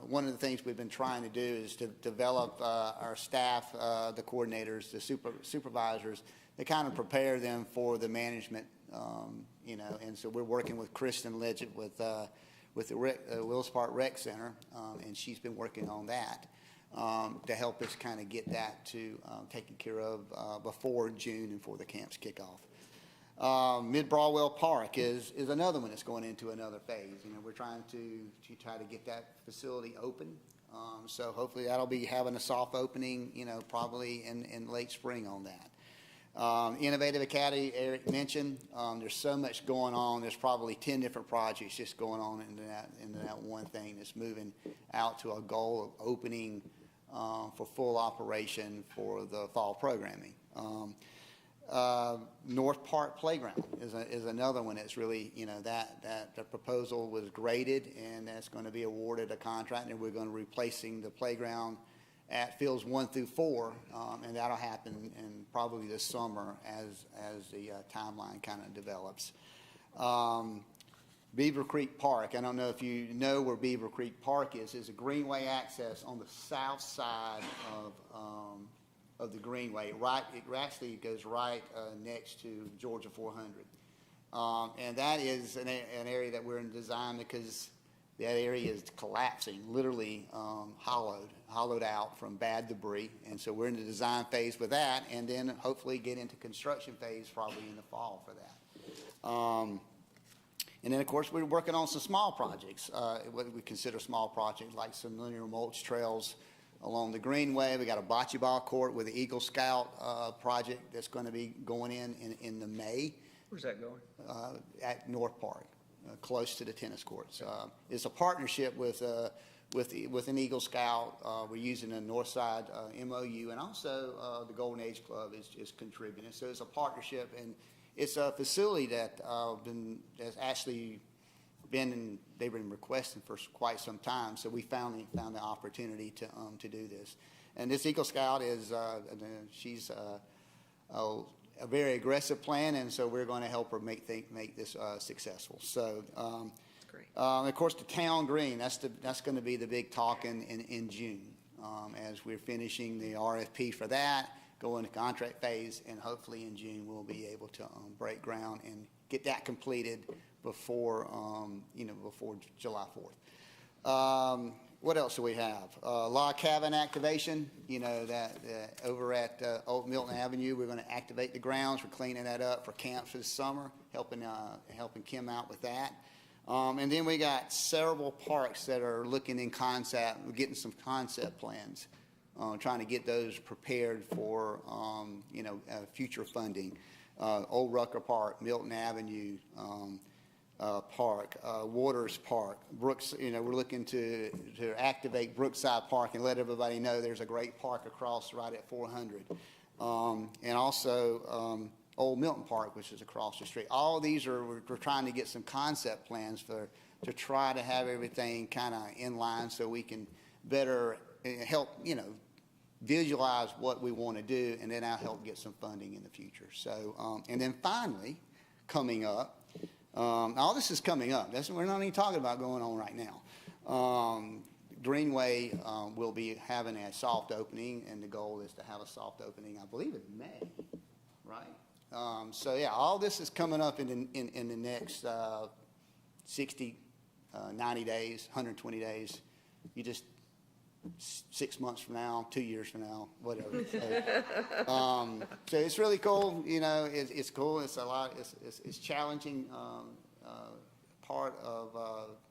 One of the things we've been trying to do is to develop our staff, the coordinators, the supervisors, to kind of prepare them for the management, and so we're working with Kristen Legend with the Wills Park Rec Center, and she's been working on that to help us kind of get that taken care of before June and before the camps kick off. Mid-Broadwell Park is another one that's going into another phase. We're trying to try to get that facility open. So hopefully that'll be having a soft opening, probably in late spring on that. Innovative Academy, Eric mentioned, there's so much going on. There's probably 10 different projects just going on into that one thing that's moving out to a goal of opening for full operation for the fall programming. North Park Playground is another one that's really, that the proposal was graded, and that's going to be awarded a contract, and we're going to be replacing the playground at fields 1 through 4, and that'll happen in probably this summer as the timeline kind of develops. Beaver Creek Park, I don't know if you know where Beaver Creek Park is. It's a greenway access on the south side of the greenway. It actually goes right next to Georgia 400. And that is an area that we're in design because that area is collapsing, literally hollowed out from bad debris. And so we're in the design phase with that, and then hopefully get into construction phase probably in the fall for that. And then, of course, we're working on some small projects, what we consider small projects, like some linear mulch trails along the greenway. We got a bocce ball court with the Eagle Scout project that's going to be going in the May. Where's that going? At North Park, close to the tennis courts. It's a partnership with an Eagle Scout. We're using the North Side MOU, and also the Golden Age Club is contributing. So it's a partnership, and it's a facility that has actually they've been requesting for quite some time. So we finally found the opportunity to do this. and this Eagle Scout is, she's a very aggressive plan, and so we're going to help her make this successful. So, of course, the town green, that's going to be the big talk in June, as we're finishing the RFP for that, go into contract phase, and hopefully in June we'll be able to break ground and get that completed before before July 4th. What else do we have? Log cabin activation, that over at Old Milton Avenue, we're going to activate the grounds. We're cleaning that up for camps this summer, helping Kim out with that. And then we got several parks that are looking in concept. We're getting some concept plans, trying to get those prepared for future funding. Old Rucker Park, Milton Avenue, Park, Waters Park, Brooks. We're looking to activate Brookside Park and let everybody know there's a great park across right at 400, and also Old Milton Park, which is across the street. All these we're trying to get some concept plans to try to have everything kind of in line so we can better help visualize what we want to do, and then I'll help get some funding in the future. So, and then finally, coming up. All this is coming up. We're not even talking about going on right now. Greenway will be having a soft opening, and the goal is to have a soft opening, I believe, in May, right? So yeah, all this is coming up in the next 60, 90 days, 120 days. You just 6 months from now, 2 years from now, whatever. So it's really cool. It's cool. It's a lot. It's challenging. Part of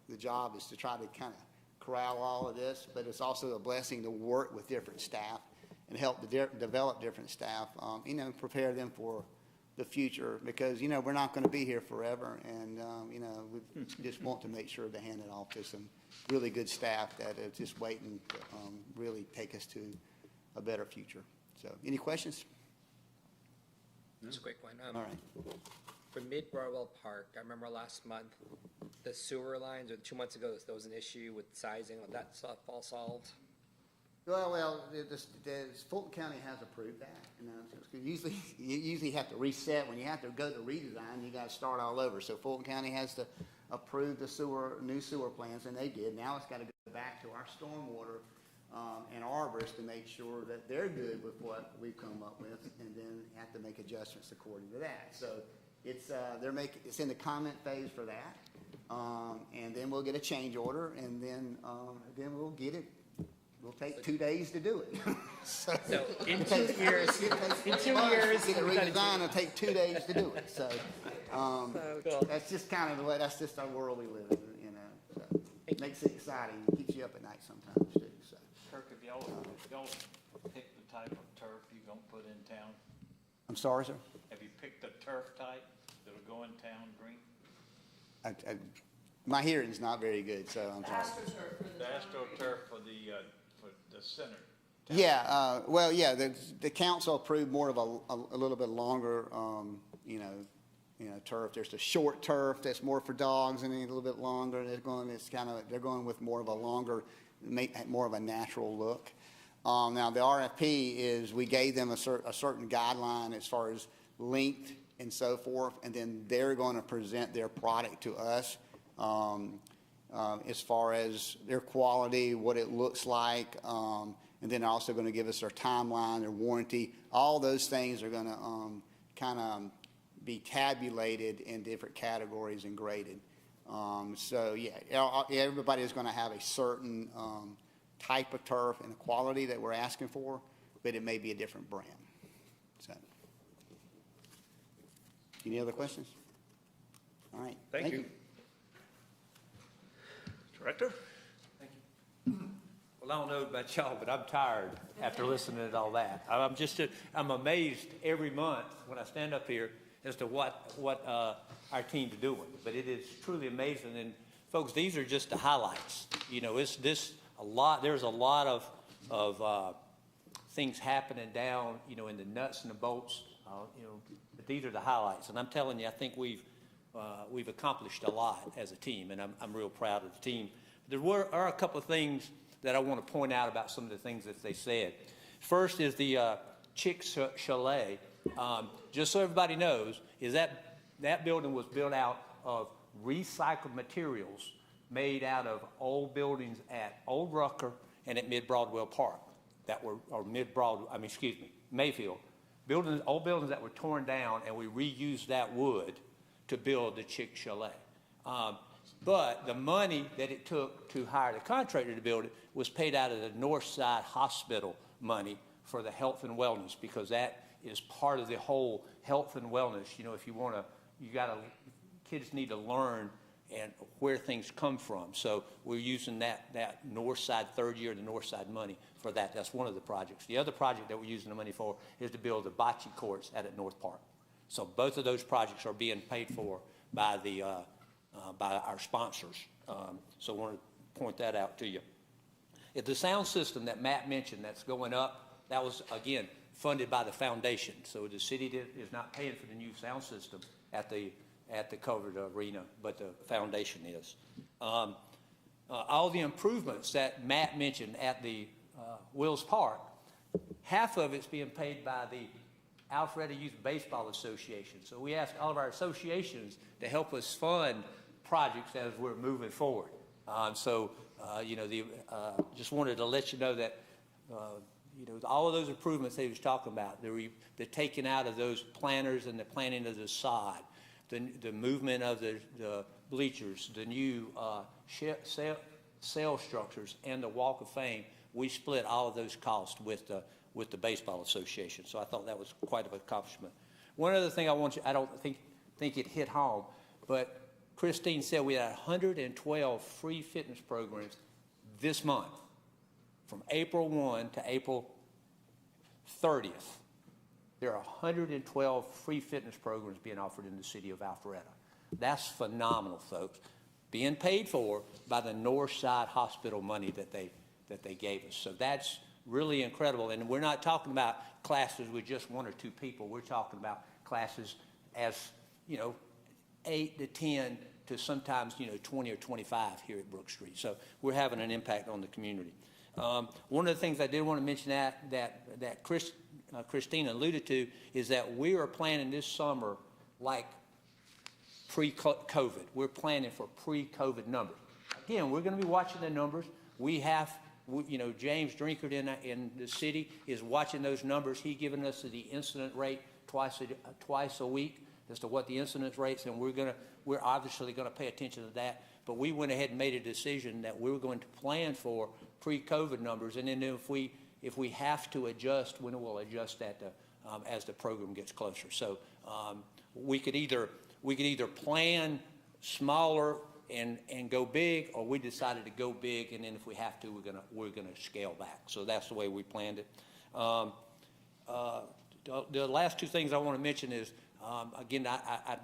the job is to try to kind of corral all of this, but it's also a blessing to work with different staff and help develop different staff. Prepare them for the future, because we're not going to be here forever, and we just want to make sure to hand it off to some really good staff that are just waiting to really take us to a better future. So, any questions? Just a quick one. All right. For Mid-Barwell Park, I remember last month, the sewer lines, or 2 months ago, there was an issue with sizing. Was that stuff all solved? Well, Fulton County has approved that. You usually have to reset. When you have to go to redesign, you got to start all over. So Fulton County has to approve the new sewer plans, and they did. Now it's got to go back to our stormwater and arborists to make sure that they're good with what we've come up with, and then have to make adjustments according to that. So it's in the comment phase for that, and then we'll get a change order, and then we'll get it. We'll take 2 days to do it. So in 2 years, get it redesigned. It'll take 2 days to do it. So that's just kind of the way. That's just our world we live in. So it makes it exciting. It keeps you up at night sometimes too. So. Kirk, have y'all picked the type of turf you're gonna put in town? I'm sorry, sir. Have you picked the turf type that'll go in town green? My hearing's not very good, so I'm sorry. The AstroTurf for the center. Yeah, the council approved more of a little bit longer, turf. There's the short turf that's more for dogs, and then a little bit longer. They're going with more of a longer, more of a natural look. Now the RFP is, we gave them a certain guideline as far as length and so forth, and then they're going to present their product to us. As far as their quality, what it looks like, and then they're also going to give us their timeline, their warranty. All those things are going to kind of be tabulated in different categories and graded. So yeah, everybody is going to have a certain type of turf and the quality that we're asking for, but it may be a different brand. So, any other questions? All right. Thank you. Director? Thank you. Well, I don't know about y'all, but I'm tired after listening to all that. I'm amazed every month when I stand up here as to what our team's doing. But it is truly amazing. And folks, these are just the highlights. There's a lot of things happening down, in the nuts and the bolts. But these are the highlights. And I'm telling you, I think we've accomplished a lot as a team, and I'm real proud of the team. There are a couple of things that I want to point out about some of the things that they said. First is the Chick Chalet. Just so everybody knows, is that building was built out of recycled materials made out of old buildings at Old Rucker and at Mid-Broadwell Park that were, or Mayfield. Old buildings that were torn down, and we reused that wood to build the Chick Chalet. But the money that it took to hire the contractor to build it was paid out of the Northside Hospital money for the health and wellness, because that is part of the whole health and wellness. You know, if you want to, kids need to learn and where things come from. So we're using that Northside third year, the Northside money for that. That's one of the projects. The other project that we're using the money for is to build the bocce courts out at North Park. So both of those projects are being paid for by by our sponsors. So I want to point that out to you. If the sound system that Matt mentioned that's going up, that was, again, funded by the foundation. So the city is not paying for the new sound system at the covered arena, but the foundation is. All the improvements that Matt mentioned at the Wills Park, half of it's being paid by the Alpharetta Youth Baseball Association. So we asked all of our associations to help us fund projects as we're moving forward. Just wanted to let you know that, all of those improvements they was talking about, the taking out of those planters and the planting of the sod, the movement of the bleachers, the new cell structures, and the Walk of Fame, we split all of those costs with the Baseball Association. So I thought that was quite an accomplishment. One other thing I don't think it hit home, but Christine said we had 112 free fitness programs this month, from April 1 to April 30th. There are 112 free fitness programs being offered in the city of Alpharetta. That's phenomenal, folks. Being paid for by the Northside Hospital money that they gave us. So that's really incredible. And we're not talking about classes with just 1 or 2 people. We're talking about classes as, 8 to 10 to sometimes, 20 or 25 here at Brook Street. So we're having an impact on the community. One of the things I did want to mention that Christina alluded to is that we are planning this summer like pre-COVID. We're planning for pre-COVID numbers. Again, we're going to be watching the numbers. James Drinkard in the city is watching those numbers. He's giving us the incident rate twice a week as to what the incidence rates, and we're obviously going to pay attention to that. But we went ahead and made a decision that we were going to plan for pre-COVID numbers, and then if we have to adjust, we will adjust that as the program gets closer. So we could either plan smaller and go big, or we decided to go big, and then if we have to, we're gonna scale back. So that's the way we planned it. The last 2 things I want to mention is, again, I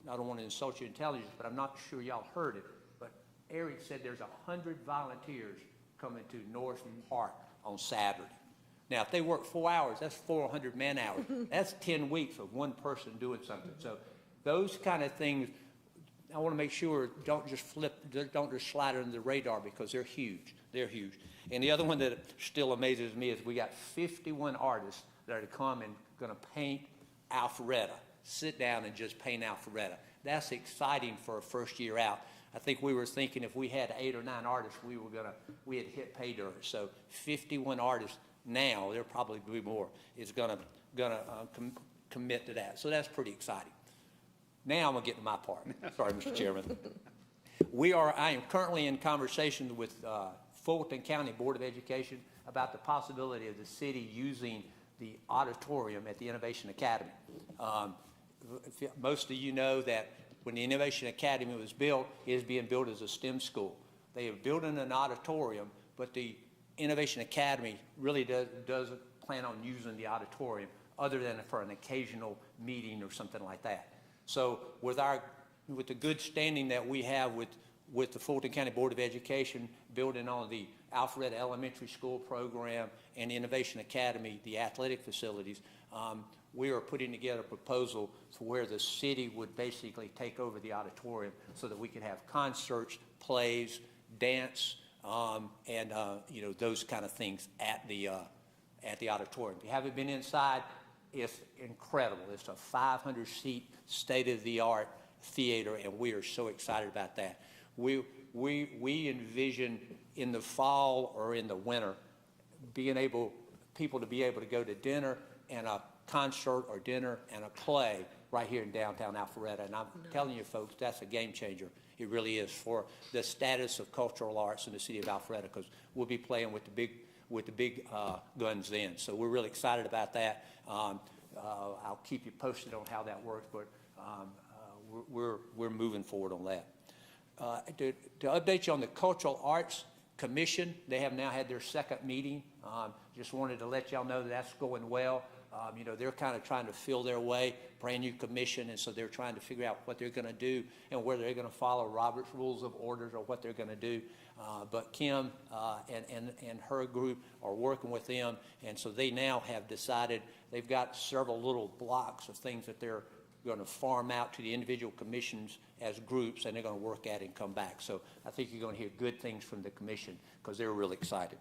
don't want to insult your intelligence, but I'm not sure y'all heard it, but Eric said there's 100 volunteers coming to North Park on Saturday. Now, if they work 4 hours, that's 400 man hours. That's 10 weeks of one person doing something. So those kind of things, I want to make sure don't just slide under the radar, because they're huge. They're huge. And the other one that still amazes me is we got 51 artists that are to come and going to paint Alpharetta. Sit down and just paint Alpharetta. That's exciting for a first year out. I think we were thinking if we had 8 or 9 artists, we had hit pay dirt. So 51 artists now, there'll probably be more, is gonna commit to that. So that's pretty exciting. Now I'm gonna get to my part. Sorry, Mr. Chairman. I am currently in conversations with Fulton County Board of Education about the possibility of the city using the auditorium at the Innovation Academy. Most of you know that when the Innovation Academy was built, it is being built as a STEM school. They are building an auditorium, but the Innovation Academy really doesn't plan on using the auditorium other than for an occasional meeting or something like that. So with the good standing that we have with the Fulton County Board of Education, building on the Alpharetta Elementary School program and Innovation Academy, the athletic facilities, we are putting together a proposal for where the city would basically take over the auditorium so that we could have concerts, plays, dance, and those kind of things at at the auditorium. If you haven't been inside, it's incredible. It's a 500-seat state-of-the-art theater, and we are so excited about that. We envision in the fall or in the winter people to be able to go to dinner and a concert or dinner and a play right here in downtown Alpharetta. And I'm telling you, folks, that's a game changer. It really is for the status of cultural arts in the city of Alpharetta, because we'll be playing with the big guns then. So we're really excited about that. I'll keep you posted on how that works, but we're moving forward on that. To update you on the Cultural Arts Commission, they have now had their second meeting. Just wanted to let y'all know that that's going well. You know, they're kind of trying to fill their way, brand new commission, and so they're trying to figure out what they're going to do and whether they're going to follow Robert's Rules of Orders or what they're going to do. But Kim and her group are working with them, and so they now have decided they've got several little blocks of things that they're going to farm out to the individual commissions as groups, and they're going to work at it and come back. So I think you're going to hear good things from the commission because they're really excited.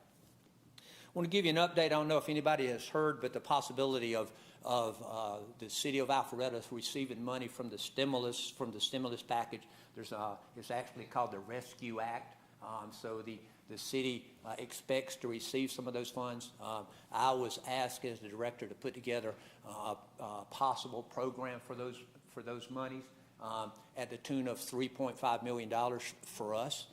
I want to give you an update. I don't know if anybody has heard, but the possibility of the city of Alpharetta receiving money from the stimulus package. It's actually called the Rescue Act. So the city expects to receive some of those funds. I was asked as the director to put together a possible program for those monies at the tune of $3.5 million for us.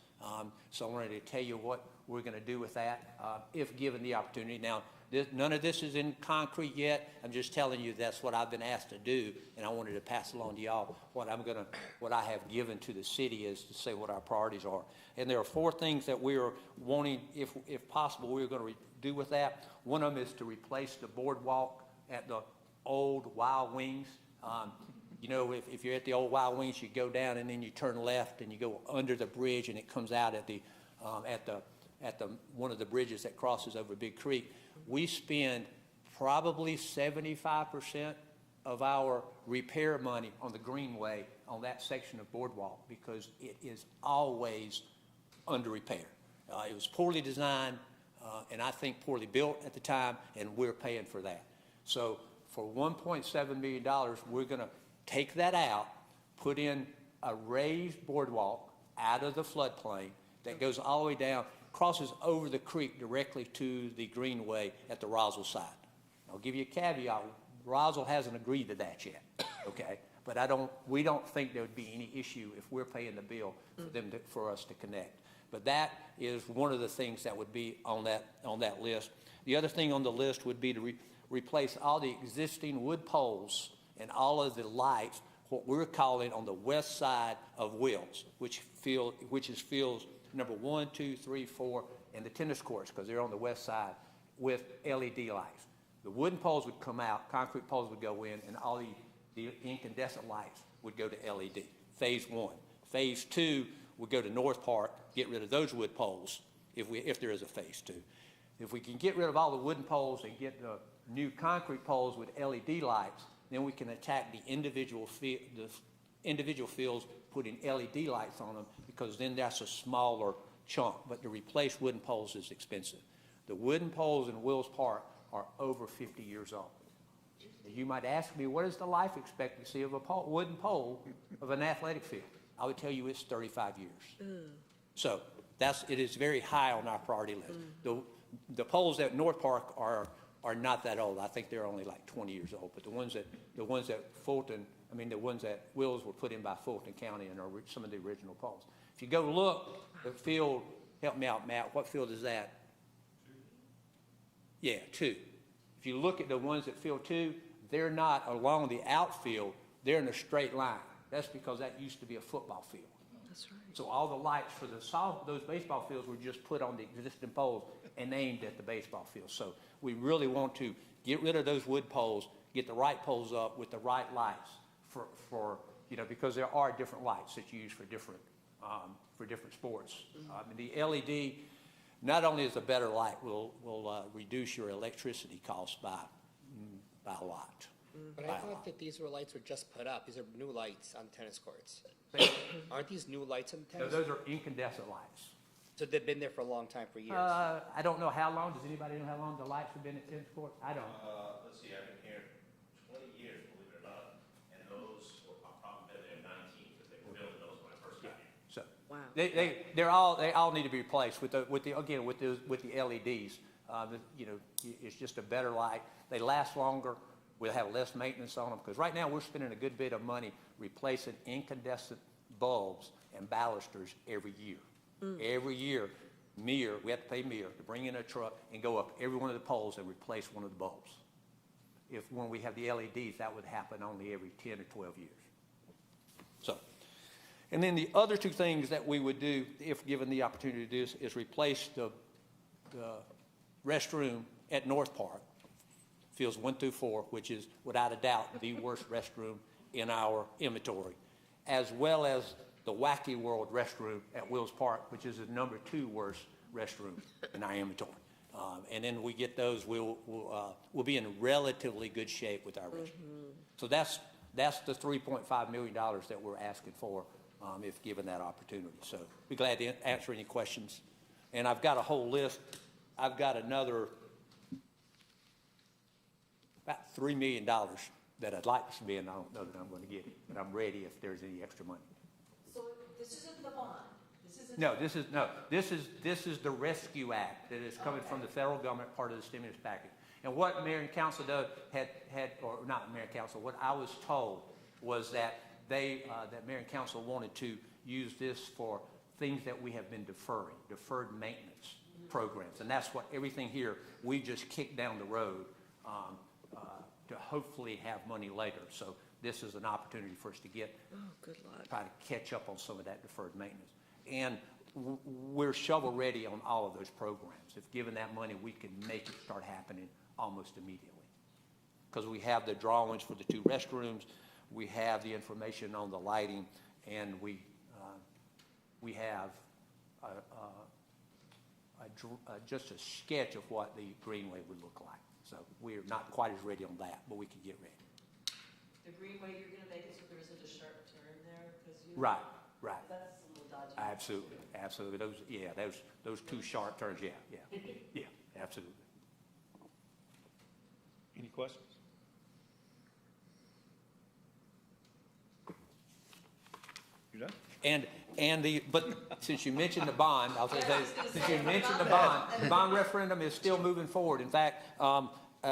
So I wanted to tell you what we're going to do with that if given the opportunity. Now, none of this is in concrete yet. I'm just telling you that's what I've been asked to do, and I wanted to pass along to y'all what I have given to the city is to say what our priorities are. And there are 4 things that we are wanting, if possible, we're going to do with that. One of them is to replace the boardwalk at the old Wild Wings. You know, if you're at the old Wild Wings, you go down and then you turn left and you go under the bridge, and it comes out at one of the bridges that crosses over Big Creek. We spend probably 75% of our repair money on the Greenway on that section of boardwalk because it is always under repair. It was poorly designed and I think poorly built at the time, and we're paying for that. So for $1.7 million, we're going to take that out, put in a raised boardwalk out of the floodplain that goes all the way down, crosses over the creek directly to the Greenway at the Roswell side. I'll give you a caveat. Roswell hasn't agreed to that yet, okay? But we don't think there would be any issue if we're paying the bill for us to connect. But that is one of the things that would be on that list. The other thing on the list would be to replace all the existing wood poles and all of the lights, what we're calling on the west side of Wills, which is fields number 1, 2, 3, 4, and the tennis courts, because they're on the west side, with LED lights. The wooden poles would come out, concrete poles would go in, and all the incandescent lights would go to LED. Phase 1. Phase 2 would go to North Park, get rid of those wood poles, if there is a phase 2. If we can get rid of all the wooden poles and get the new concrete poles with LED lights, then we can attack the individual fields, putting LED lights on them, because then that's a smaller chunk. But to replace wooden poles is expensive. The wooden poles in Wills Park are over 50 years old. You might ask me, what is the life expectancy of a wooden pole of an athletic field? I would tell you it's 35 years. So it is very high on our priority list. The poles at North Park are not that old. I think they're only like 20 years old. But the ones that Wills were put in by Fulton County and are some of the original poles. If you go look, the field, help me out, Matt, what field is that? 2. Yeah, 2. If you look at the ones at field 2, they're not along the outfield, they're in a straight line. That's because that used to be a football field. That's right. So all the lights for those baseball fields were just put on the existing poles and aimed at the baseball field. So we really want to get rid of those wood poles, get the right poles up with the right lights for because there are different lights that you use for different sports. And the LED, not only is a better light, will reduce your electricity costs by a lot. But I thought that these lights were just put up. These are new lights on tennis courts. Aren't these new lights on tennis? So those are incandescent lights. So they've been there for a long time, for years? I don't know how long. Does anybody know how long the lights have been at tennis court? I don't. Let's see, I've been here 20 years, believe it or not, and those were, I've probably been there 19, but they were building those when I first got here. So Wow. they all need to be replaced with the LEDs. You know, it's just a better light. They last longer. We'll have less maintenance on them because right now we're spending a good bit of money replacing incandescent bulbs and balusters every year. Every year, we have to pay MER to bring in a truck and go up every one of the poles and replace one of the bulbs. When we have the LEDs, that would happen only every 10 or 12 years. So, and then the other two things that we would do, if given the opportunity to do this, is replace the restroom at North Park, fields 1 through 4, which is without a doubt the worst restroom in our inventory, as well as the Wacky World restroom at Wills Park, which is the number 2 worst restroom in our inventory. And then we get those, we'll be in relatively good shape with our restroom. So that's the $3.5 million that we're asking for, if given that opportunity. So be glad to answer any questions. And I've got a whole list. I've got another about $3 million that I'd like to spend. I don't know that I'm going to get it, but I'm ready if there's any extra money. So this isn't the bond? This is the Rescue Act that is coming from the federal government, part of the stimulus package. And what Mayor and Council or not Mayor and Council, what I was told was that that Mayor and Council wanted to use this for things that we have been deferred maintenance programs. And that's what everything here, we just kicked down the road to hopefully have money later. So this is an opportunity for us to try to catch up on some of that deferred maintenance. And we're shovel ready on all of those programs. If given that money, we can make it start happening almost immediately. Because we have the drawings for the 2 restrooms, we have the information on the lighting, and we have just a sketch of what the greenway would look like. So we're not quite as ready on that, but we can get ready. The greenway, you're gonna make it so there isn't a sharp turn there? 'Cause Right. That's a little dodgy. Absolutely. Those 2 sharp turns, yeah, absolutely. Any questions? You done? But since you mentioned the bond, I'll say, since you mentioned the bond referendum is still moving forward. In fact,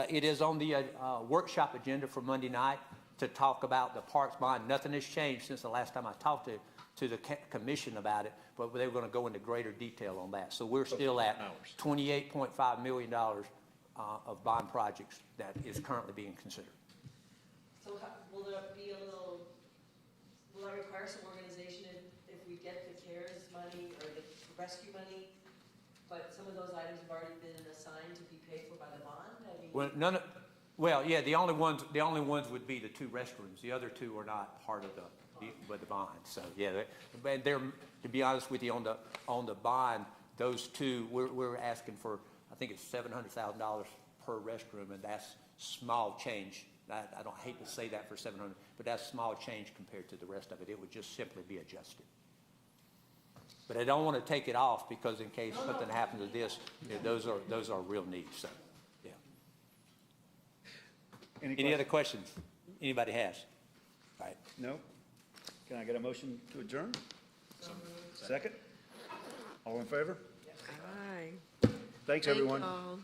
it is on the workshop agenda for Monday night to talk about the parks bond. Nothing has changed since the last time I talked to the commission about it, but they were going to go into greater detail on that. So we're still at $28.5 million of bond projects that is currently being considered. So will there be will that require some organization if we get the CARES money or the rescue money, but some of those items have already been assigned to be paid for by the bond? The only ones would be the 2 restrooms. The other 2 are not part of the bond. So but they're, to be honest with you, on the bond, those 2 we're asking for. I think it's $700,000 per restroom, and that's small change. I don't hate to say that for 700, but that's small change compared to the rest of it. It would just simply be adjusted. But I don't want to take it off because in case something happens to this, those are real needs. So, yeah. Any other questions? Anybody has? All right. No? Can I get a motion to adjourn? Second? All in favor? Aye. Thanks, everyone. y'all.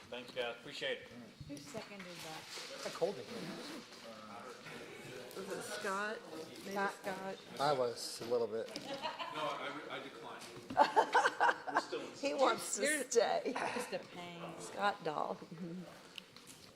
Thanks, guys, appreciate it. Who seconded that? It's cold in here. Was it Scott? Maybe Scott? I was a little bit. No, I declined. He wants to stay. Just a pain. Scott Dahl.